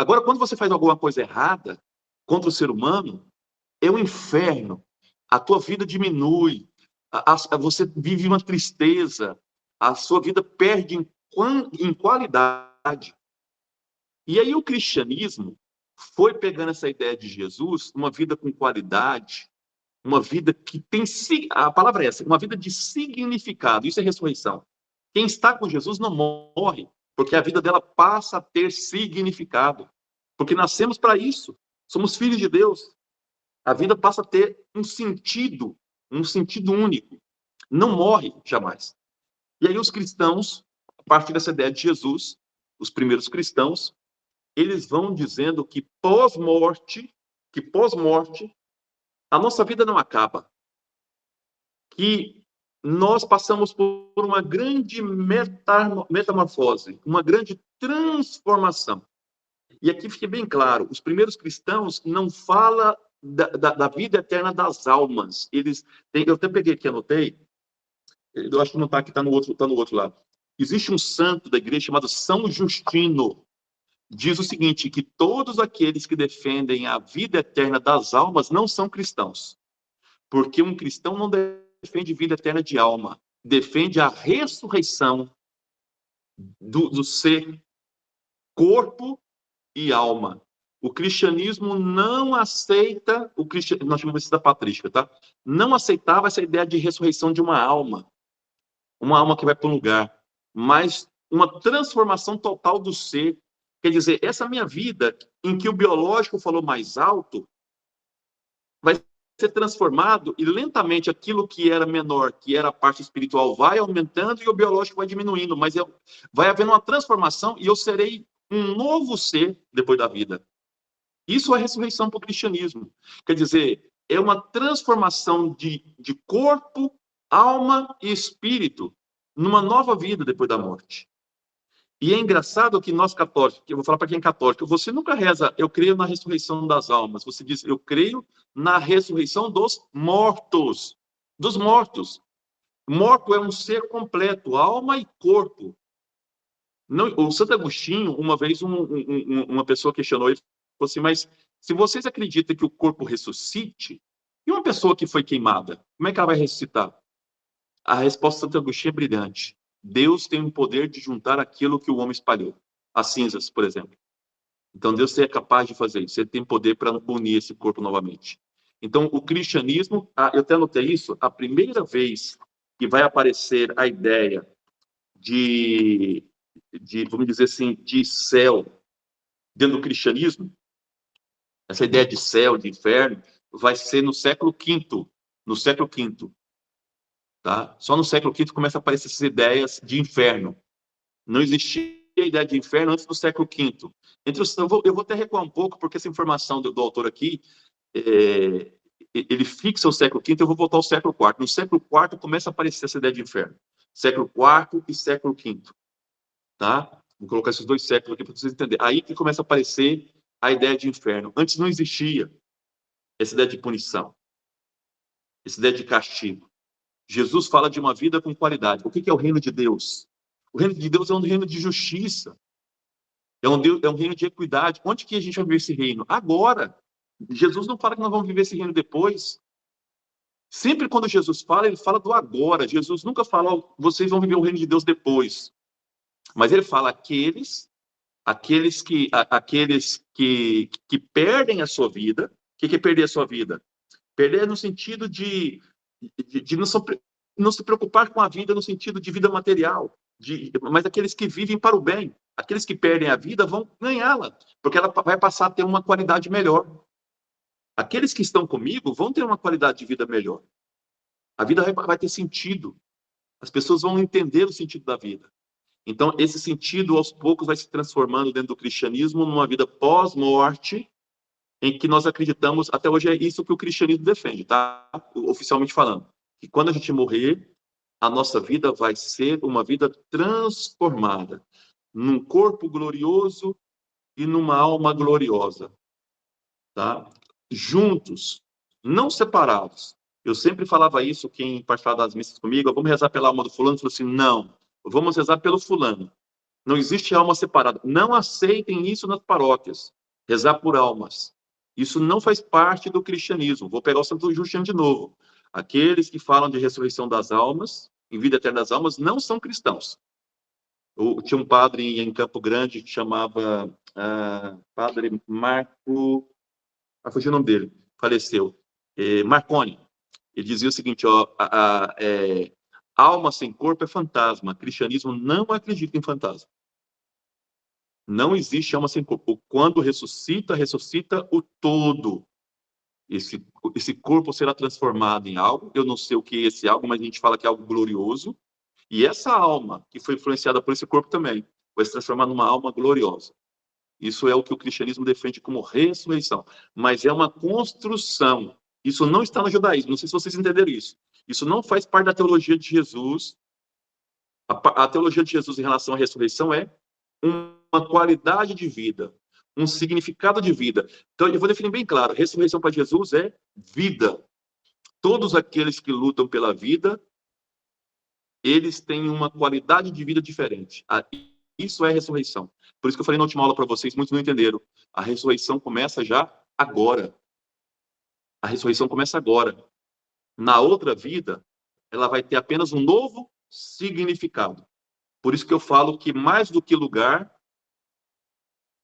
Agora, quando você faz alguma coisa errada contra o ser humano, é um inferno. A tua vida diminui, você vive uma tristeza, a sua vida perde em qualidade. E aí o cristianismo foi pegando essa ideia de Jesus, uma vida com qualidade, uma vida que tem, a palavra é essa, uma vida de significado. Isso é ressurreição. Quem está com Jesus não morre, porque a vida dela passa a ter significado. Porque nascemos para isso. Somos filhos de Deus. A vida passa a ter um sentido único. Não morre jamais. E aí os cristãos, a partir dessa ideia de Jesus, os primeiros cristãos, eles vão dizendo que pós-morte, a nossa vida não acaba. Que nós passamos por uma grande metamorfose, uma grande transformação. E aqui fica bem claro, os primeiros cristãos não falam da vida eterna das almas. Eu até peguei aqui, anotei, eu acho que não está aqui, está no outro lado. Existe um santo da igreja chamado São Justino. Diz o seguinte, que todos aqueles que defendem a vida eterna das almas não são cristãos. Porque um cristão não defende vida eterna de alma, defende a ressurreição do ser, corpo e alma. O cristianismo não aceita, nós chamamos isso da patrística, tá? Não aceitava essa ideia de ressurreição de uma alma que vai para um lugar, mas uma transformação total do ser. Quer dizer, essa minha vida, em que o biológico falou mais alto, vai ser transformado e lentamente aquilo que era menor, que era a parte espiritual, vai aumentando e o biológico vai diminuindo, mas vai havendo uma transformação e eu serei um novo ser depois da vida. Isso é ressurreição para o cristianismo. Quer dizer, é uma transformação de corpo, alma e espírito numa nova vida depois da morte. E é engraçado que nós católicos, que eu vou falar para quem é católico, você nunca reza, eu creio na ressurreição das almas. Você diz, eu creio na ressurreição dos mortos. Dos mortos. Morto é um ser completo, alma e corpo. Não, o Santo Agostinho, uma vez, uma pessoa questionou ele, falou assim, mas se vocês acreditam que o corpo ressuscite, e uma pessoa que foi queimada, como é que ela vai ressuscitar? A resposta do Santo Agostinho é brilhante. Deus tem o poder de juntar aquilo que o homem espalhou. As cinzas, por exemplo. Então, Deus é capaz de fazer isso. Ele tem poder para unir esse corpo novamente. Então, o cristianismo, eu até anotei isso, a primeira vez que vai aparecer a ideia de vamos dizer assim, de céu dentro do cristianismo, essa ideia de céu, de inferno, vai ser no século V. No século V. Tá? Só no século V começa a aparecer essas ideias de inferno. Não existia a ideia de inferno antes do século V. Eu vou até recuar um pouco, porque essa informação do autor aqui, ele fixa o século V, eu vou voltar ao século IV. No século IV começa a aparecer essa ideia de inferno. Século IV e século V. Tá? Vou colocar esses dois séculos aqui para vocês entenderem. Aí que começa a aparecer a ideia de inferno. Antes não existia essa ideia de punição, essa ideia de castigo. Jesus fala de uma vida com qualidade. O que é o reino de Deus? O reino de Deus é um reino de justiça. É um reino de equidade. Onde que a gente vai viver esse reino? Agora. Jesus não fala que nós vamos viver esse reino depois. Sempre quando Jesus fala, ele fala do agora. Jesus nunca fala, vocês vão viver o reino de Deus depois. Mas ele fala aqueles que perdem a sua vida. O que é perder a sua vida? Perder no sentido de não se preocupar com a vida no sentido de vida material, mas aqueles que vivem para o bem. Aqueles que perdem a vida vão ganhá-la, porque ela vai passar a ter uma qualidade melhor. Aqueles que estão comigo vão ter uma qualidade de vida melhor. A vida vai ter sentido. As pessoas vão entender o sentido da vida. Então, esse sentido, aos poucos, vai se transformando dentro do cristianismo numa vida pós-morte, em que nós acreditamos, até hoje é isso que o cristianismo defende, tá? Oficialmente falando, que quando a gente morrer, a nossa vida vai ser uma vida transformada, num corpo glorioso e numa alma gloriosa, tá? Juntos, não separados. Eu sempre falava isso, quem participava das missas comigo, vamos rezar pela alma do fulano, falou assim, não, vamos rezar pelo fulano. Não existe alma separada. Não aceitem isso nas paróquias. Rezar por almas. Isso não faz parte do cristianismo. Vou pegar o Santo Justino de novo. Aqueles que falam de ressurreição das almas, em vida eterna das almas, não são cristãos. Tinha um padre em Campo Grande que chamava Padre Marco... fugiu o nome dele. Faleceu. Marconi. Ele dizia o seguinte, alma sem corpo é fantasma. Cristianismo não acredita em fantasma. Não existe alma sem corpo. Quando ressuscita, ressuscita o todo. Esse corpo será transformado em algo. Eu não sei o que é esse algo, mas a gente fala que é algo glorioso. E essa alma, que foi influenciada por esse corpo também, vai se transformar numa alma gloriosa. Isso é o que o cristianismo defende como ressurreição. Mas é uma construção. Isso não está no judaísmo. Não sei se vocês entenderam isso. Isso não faz parte da teologia de Jesus. A teologia de Jesus em relação à ressurreição é uma qualidade de vida, um significado de vida. Então, eu vou definir bem claro: ressurreição para Jesus é vida. Todos aqueles que lutam pela vida, eles têm uma qualidade de vida diferente. Isso é ressurreição. Por isso que eu falei na última aula para vocês, muitos não entenderam. A ressurreição começa já agora. A ressurreição começa agora. Na outra vida, ela vai ter apenas um novo significado. Por isso que eu falo que, mais do que lugar,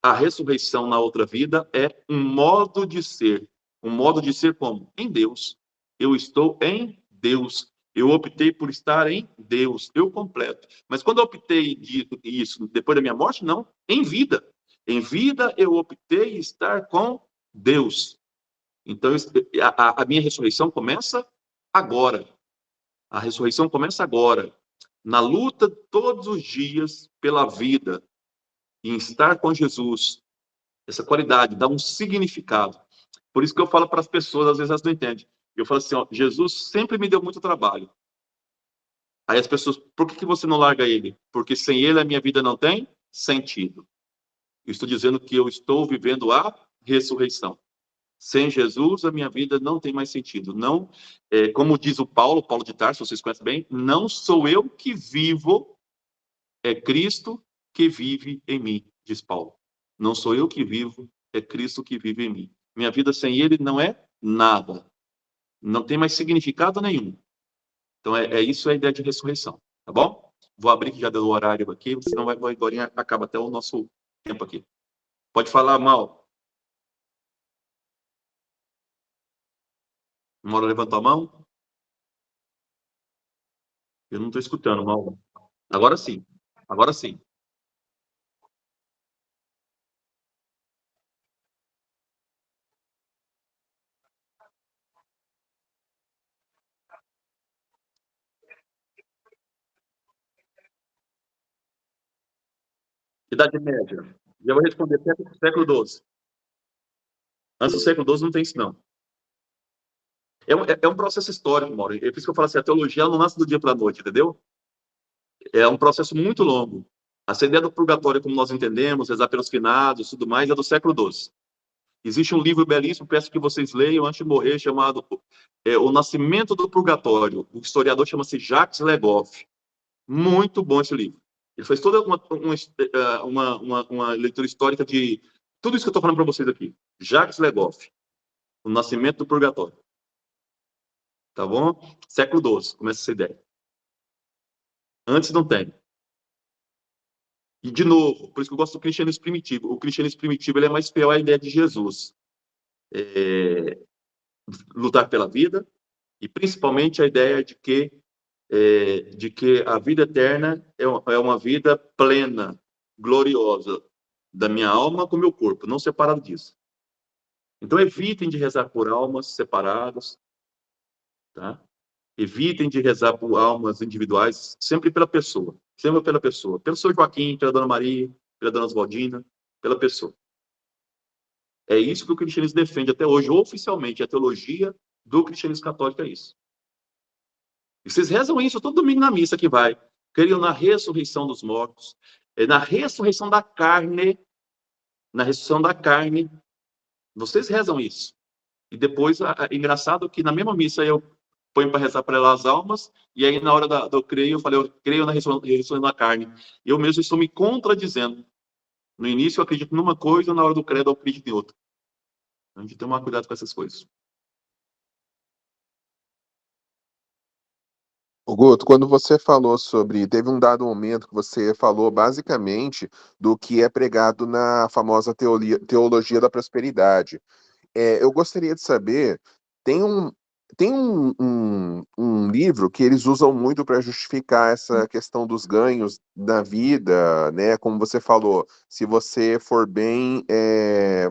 a ressurreição na outra vida é um modo de ser. Um modo de ser como? Em Deus. Eu estou em Deus. Eu optei por estar em Deus. Eu completo. Mas quando eu optei isso depois da minha morte, não. Em vida. Em vida, eu optei estar com Deus. Então, a minha ressurreição começa agora. A ressurreição começa agora. Na luta todos os dias pela vida, em estar com Jesus, essa qualidade dá um significado. Por isso que eu falo para as pessoas, às vezes elas não entendem. Eu falo assim, Jesus sempre me deu muito trabalho. Aí as pessoas, por que você não larga ele? Porque sem ele a minha vida não tem sentido. Eu estou dizendo que eu estou vivendo a ressurreição. Sem Jesus, a minha vida não tem mais sentido. Não, como diz o Paulo de Tarso, vocês conhecem bem, não sou eu que vivo, é Cristo que vive em mim, diz Paulo. Não sou eu que vivo, é Cristo que vive em mim. Minha vida sem ele não é nada. Não tem mais significado nenhum. Então, isso é a ideia de ressurreição, tá bom? Vou abrir, que já deu o horário aqui, senão agora acaba até o nosso tempo aqui. Pode falar, Mal. Mauro levantou a mão? Eu não estou escutando, Mal. Agora sim. Agora sim. Idade Média. Já vou responder século XII. Antes do século XII não tem isso, não. É um processo histórico, Mauro. É por isso que eu falo assim, a teologia ela não nasce do dia para a noite, entendeu? É um processo muito longo. Essa ideia do purgatório, como nós entendemos, rezar pelos finados e tudo mais, é do século XII. Existe um livro belíssimo, peço que vocês leiam antes de morrer, chamado O Nascimento do Purgatório. O historiador chama-se Jacques Legoff. Muito bom esse livro. Ele fez toda uma leitura histórica de tudo isso que eu estou falando para vocês aqui. Jacques Legoff. O Nascimento do Purgatório. Tá bom? Século XII, começa essa ideia. Antes não tem. E, de novo, por isso que eu gosto do cristianismo primitivo. O cristianismo primitivo ele é mais fiel à ideia de Jesus. Lutar pela vida e, principalmente, a ideia de que a vida eterna é uma vida plena, gloriosa, da minha alma com o meu corpo, não separado disso. Então, evitem de rezar por almas separadas, tá? Evitem de rezar por almas individuais, sempre pela pessoa. Sempre pela pessoa. Pelo São Joaquim, pela Dona Maria, pela Dona Oswaldina, pela pessoa. É isso que o cristianismo defende até hoje, oficialmente. A teologia do cristianismo católico é isso. E vocês rezam isso todo domingo na missa que vai. Criam na ressurreição dos mortos, na ressurreição da carne, na ressurreição da carne. Vocês rezam isso. E depois, engraçado que na mesma missa eu põe para rezar para as almas, e aí na hora do creio, eu falei, eu creio na ressurreição da carne. Eu mesmo estou me contradizendo. No início eu acredito numa coisa, na hora do credo eu acredito em outra. A gente tem que tomar cuidado com essas coisas. O Guto, quando você falou sobre. Teve um dado momento que você falou basicamente do que é pregado na famosa teologia da prosperidade. Eu gostaria de saber, tem um, tem um livro que eles usam muito para justificar essa questão dos ganhos na vida, né? Como você falou, se você for bem,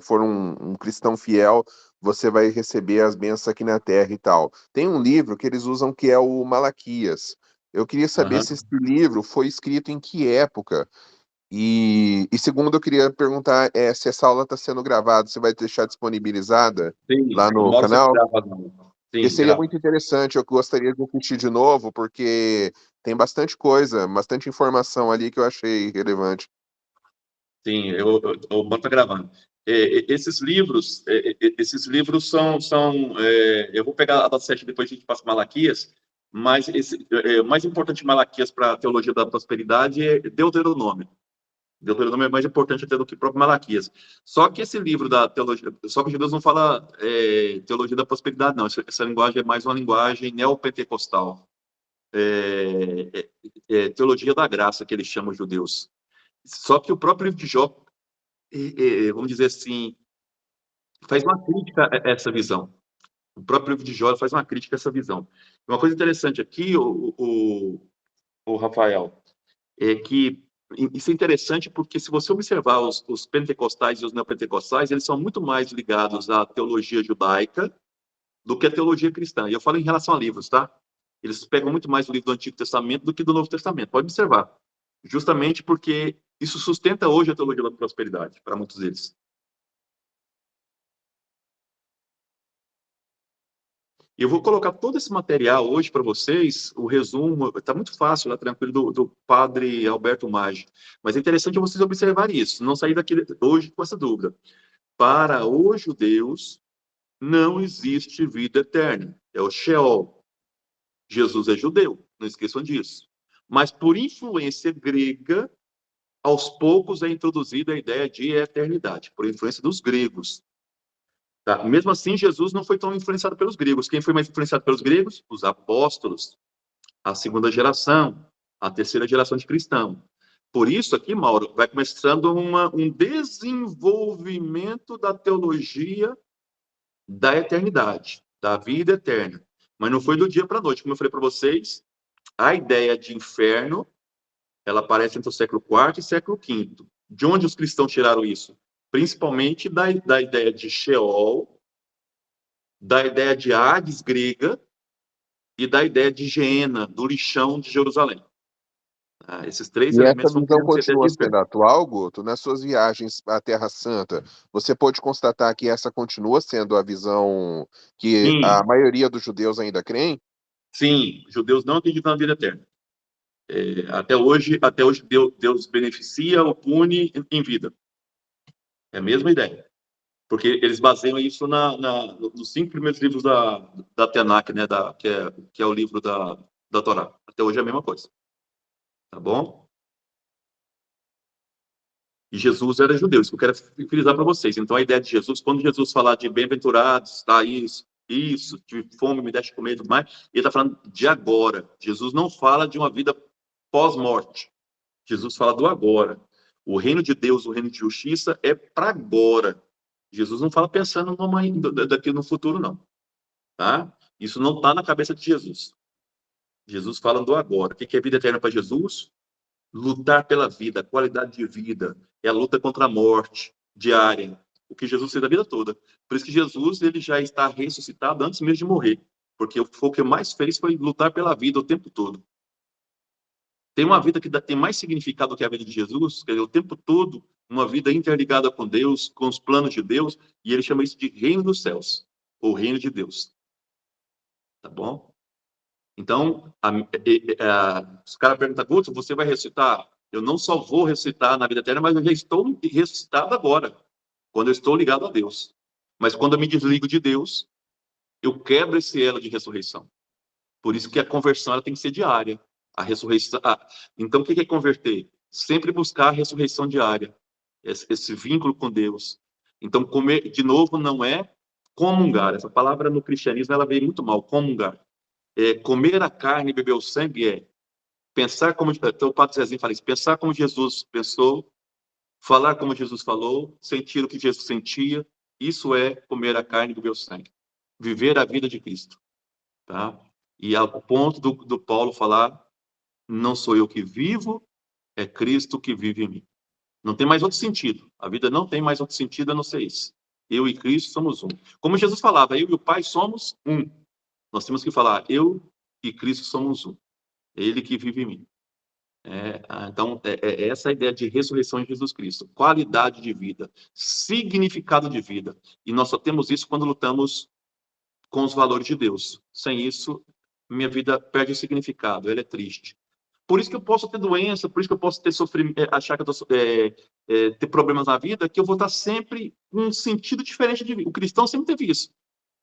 for um cristão fiel, você vai receber as bênçãos aqui na terra e tal. Tem um livro que eles usam que é o Malaquias. Eu queria saber se esse Uhum. livro foi escrito em que época. E segundo, eu queria perguntar se essa aula está sendo gravada, você vai deixar disponibilizada Sim, lá no uma hora você canal? grava, não. Porque Sim, seria grava. muito interessante, eu gostaria de assistir de novo, porque tem bastante coisa, bastante informação ali que eu achei relevante. Sim, eu boto gravando. Esses livros eu vou pegar a da 7, depois a gente passa Malaquias, mas o mais importante de Malaquias para a teologia da prosperidade é Deuteronômio. Deuteronômio é mais importante até do que o próprio Malaquias. Só que esse livro da teologia, só que Deus não fala teologia da prosperidade, não. Essa linguagem é mais uma linguagem neopentecostal. Teologia da graça, que eles chamam os judeus. Só que o próprio livro de Jó, vamos dizer assim, faz uma crítica a essa visão. O próprio livro de Jó faz uma crítica a essa visão. Uma coisa interessante aqui, o Rafael, é que isso é interessante porque se você observar os pentecostais e os neopentecostais, eles são muito mais ligados à teologia judaica do que à teologia cristã. E eu falo em relação a livros, tá? Eles pegam muito mais o livro do Antigo Testamento do que do Novo Testamento. Pode observar. Justamente porque isso sustenta hoje a teologia da prosperidade, para muitos deles. Eu vou colocar todo esse material hoje para vocês, o resumo, está muito fácil lá, tranquilo, do padre Alberto Maggi. Mas é interessante vocês observarem isso, não sair daqui hoje com essa dúvida. Para os judeus, não existe vida eterna, é o Sheol. Jesus é judeu, não esqueçam disso. Mas por influência grega, aos poucos é introduzida a ideia de eternidade, por influência dos gregos. Tá? Mesmo assim, Jesus não foi tão influenciado pelos gregos. Quem foi mais influenciado pelos gregos? Os apóstolos, a segunda geração, a terceira geração de cristão. Por isso, aqui, Mauro, vai começando um desenvolvimento da teologia da eternidade, da vida eterna. Mas não foi do dia para a noite. Como eu falei para vocês, a ideia de inferno, ela aparece entre o século IV e século V. De onde os cristãos tiraram isso? Principalmente da ideia de Sheol, da ideia de Hades grega e da ideia de Geena, do lixão de Jerusalém. Esses três E essa elementos vão visão criando essa ideia de continua sendo inferno. atual, Guto? Nas suas viagens à Terra Santa, você pode constatar que essa continua sendo a visão que a Sim, maioria dos judeus ainda creem? sim, judeus não acreditam na vida eterna. Até hoje Deus beneficia ou pune em vida. É a mesma ideia. Porque eles baseiam isso nos 5 primeiros livros da Tanakh, né, que é o livro da Torá. Até hoje é a mesma coisa. Tá bom? E Jesus era judeu, isso que eu quero frisar para vocês. Então, a ideia de Jesus, quando Jesus falar de bem-aventurados, tá, isso, de fome, me deixe comer e tudo mais, ele está falando de agora. Jesus não fala de uma vida pós-morte. Jesus fala do agora. O reino de Deus, o reino de justiça é para agora. Jesus não fala pensando daqui no futuro, não. Tá? Isso não está na cabeça de Jesus. Jesus fala do agora. O que é vida eterna para Jesus? Lutar pela vida, qualidade de vida, é a luta contra a morte diária, o que Jesus fez a vida toda. Por isso que Jesus ele já está ressuscitado antes mesmo de morrer, porque o que mais fez foi lutar pela vida o tempo todo. Tem uma vida que tem mais significado do que a vida de Jesus, que é o tempo todo uma vida interligada com Deus, com os planos de Deus, e ele chama isso de reino dos céus, ou reino de Deus. Tá bom? Então, os caras perguntam, Guto, você vai ressuscitar? Eu não só vou ressuscitar na vida eterna, mas eu já estou ressuscitado agora, quando eu estou ligado a Deus. Mas quando eu me desligo de Deus, eu quebro esse elo de ressurreição. Por isso que a conversão ela tem que ser diária. A ressurreição. Então, o que é converter? Sempre buscar a ressurreição diária, esse vínculo com Deus. Então, comer, de novo, não é comungar. Essa palavra no cristianismo ela veio muito mal, comungar. Comer a carne e beber o sangue é pensar como. Então, o Padre Zezinho fala isso: pensar como Jesus pensou, falar como Jesus falou, sentir o que Jesus sentia. Isso é comer a carne e beber o sangue. Viver a vida de Cristo. Tá? E ao ponto do Paulo falar: não sou eu que vivo, é Cristo que vive em mim. Não tem mais outro sentido. A vida não tem mais outro sentido a não ser isso. Eu e Cristo somos um. Como Jesus falava, eu e o Pai somos um. Nós temos que falar, eu e Cristo somos um. É Ele que vive em mim. Então, essa ideia de ressurreição em Jesus Cristo. Qualidade de vida, significado de vida. E nós só temos isso quando lutamos com os valores de Deus. Sem isso, minha vida perde o significado, ela é triste. Por isso que eu posso ter doença, por isso que eu posso ter sofrimento, achar que eu tô, ter problemas na vida, que eu vou estar sempre com um sentido diferente de vida. O cristão sempre teve isso.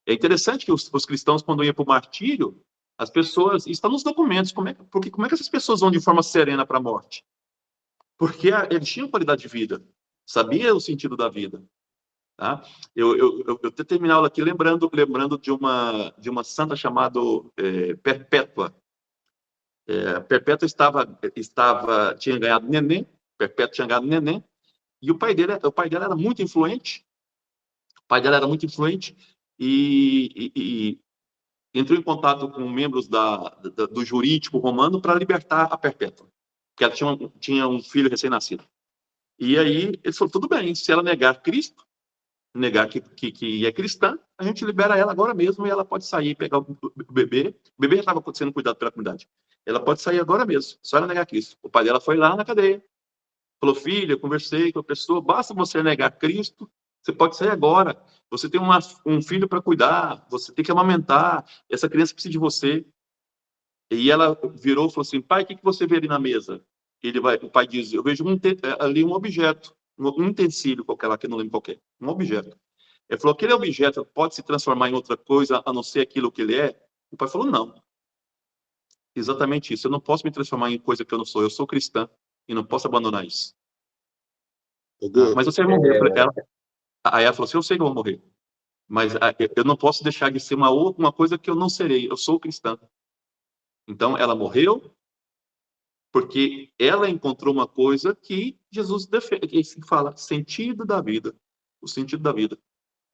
É interessante que os cristãos, quando iam para o martírio, as pessoas, está nos documentos, como é que essas pessoas vão de forma serena para a morte? Porque eles tinham qualidade de vida, sabia o sentido da vida. Tá? Eu terminei a aula aqui lembrando de uma santa chamada Perpétua. Perpétua tinha ganhado neném, Perpétua tinha ganhado neném, e o pai dela era muito influente. O pai dela era muito influente e entrou em contato com membros do jurídico romano para libertar a Perpétua, porque ela tinha um filho recém-nascido. E aí ele falou: tudo bem, se ela negar Cristo, negar que é cristã, a gente libera ela agora mesmo e ela pode sair e pegar o bebê. O bebê já estava sendo cuidado pela comunidade. Ela pode sair agora mesmo, só ela negar Cristo. O pai dela foi lá na cadeia, falou: filha, eu conversei com a pessoa, basta você negar Cristo, você pode sair agora. Você tem um filho para cuidar, você tem que amamentar, essa criança precisa de você. E ela virou e falou assim: pai, o que você vê ali na mesa? O pai diz: eu vejo ali um objeto, um utensílio qualquer lá, que eu não lembro qual é, um objeto. Ele falou: aquele objeto pode se transformar em outra coisa a não ser aquilo que ele é? O pai falou: não. Exatamente isso. Eu não posso me transformar em coisa que eu não sou. Eu sou cristã e não posso abandonar isso. Mas você vai morrer. Aí ela falou assim: eu sei que eu vou morrer. Mas eu não posso deixar de ser uma coisa que eu não serei. Eu sou cristã. Então, ela morreu porque ela encontrou uma coisa que Jesus defende, que fala sentido da vida. O sentido da vida.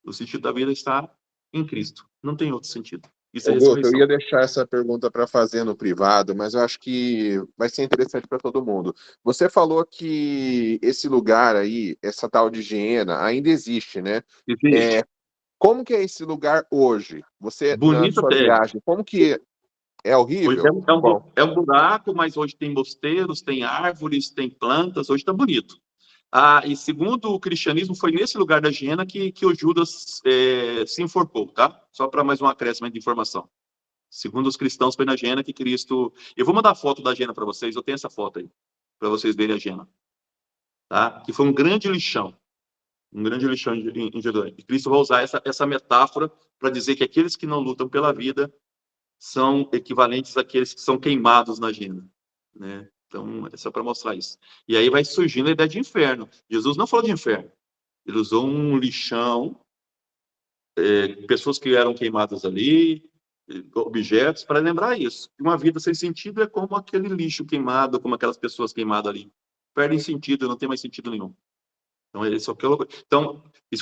O sentido da vida está em Cristo. Não tem outro sentido. Isso é Guto, eu ressurreição. ia deixar essa pergunta para fazer no privado, mas eu acho que vai ser interessante para todo mundo. Você falou que esse lugar aí, essa tal de Giena, ainda existe, né? Existe. Como que é esse lugar hoje? Você, na Bonito sua até. viagem, como que é horrível? Bom, É um buraco, mas hoje tem mosteiros, tem árvores, tem plantas, hoje está bonito. E segundo o cristianismo, foi nesse lugar da Giena que o Judas se enforcou, tá? Só para mais um acréscimo de informação. Segundo os cristãos, foi na Giena que Cristo... Eu vou mandar foto da Giena para vocês, eu tenho essa foto aí, para vocês verem a Giena. Tá? Que foi um grande lixão em Jerusalém. E Cristo vai usar essa metáfora para dizer que aqueles que não lutam pela vida são equivalentes àqueles que são queimados na Giena, né? Então, é só para mostrar isso. E aí vai surgindo a ideia de inferno. Jesus não falou de inferno. Ele usou um lixão, pessoas que eram queimadas ali, objetos, para lembrar isso. Uma vida sem sentido é como aquele lixo queimado, como aquelas pessoas queimadas ali. Perdem sentido, não tem mais sentido nenhum. Então, isso eu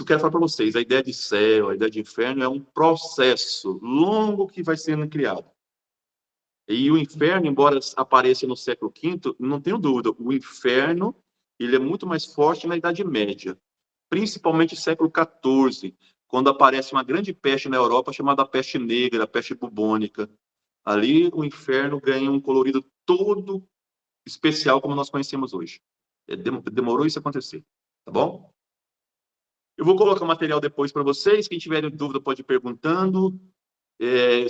quero falar para vocês. A ideia de céu, a ideia de inferno é um processo longo que vai sendo criado. E o inferno, embora apareça no século V, não tenho dúvida, o inferno ele é muito mais forte na Idade Média, principalmente no século XIV, quando aparece uma grande peste na Europa chamada peste negra, a peste bubônica. Ali o inferno ganha um colorido todo especial como nós conhecemos hoje. Demorou isso acontecer, tá bom? Eu vou colocar o material depois para vocês, quem tiver dúvida pode ir perguntando.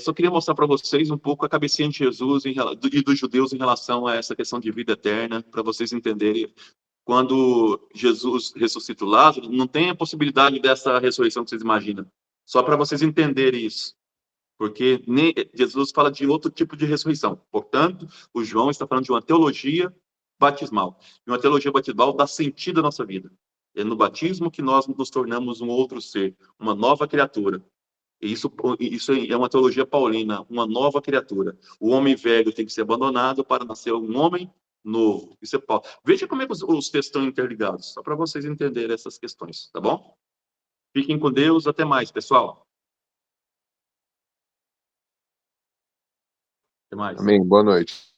Só queria mostrar para vocês um pouco a cabecinha de Jesus e dos judeus em relação a essa questão de vida eterna, para vocês entenderem. Quando Jesus ressuscita o Lázaro, não tem a possibilidade dessa ressurreição que vocês imaginam. Só para vocês entenderem isso. Porque Jesus fala de outro tipo de ressurreição. Portanto, o João está falando de uma teologia batismal. E uma teologia batismal dá sentido à nossa vida. É no batismo que nós nos tornamos um outro ser, uma nova criatura. E isso é uma teologia paulina, uma nova criatura. O homem velho tem que ser abandonado para nascer um homem novo. Isso é Paulo. Veja como é que os textos estão interligados, só para vocês entenderem essas questões, tá bom? Fiquem com Deus, até mais, pessoal. Até mais. Amém. Boa noite.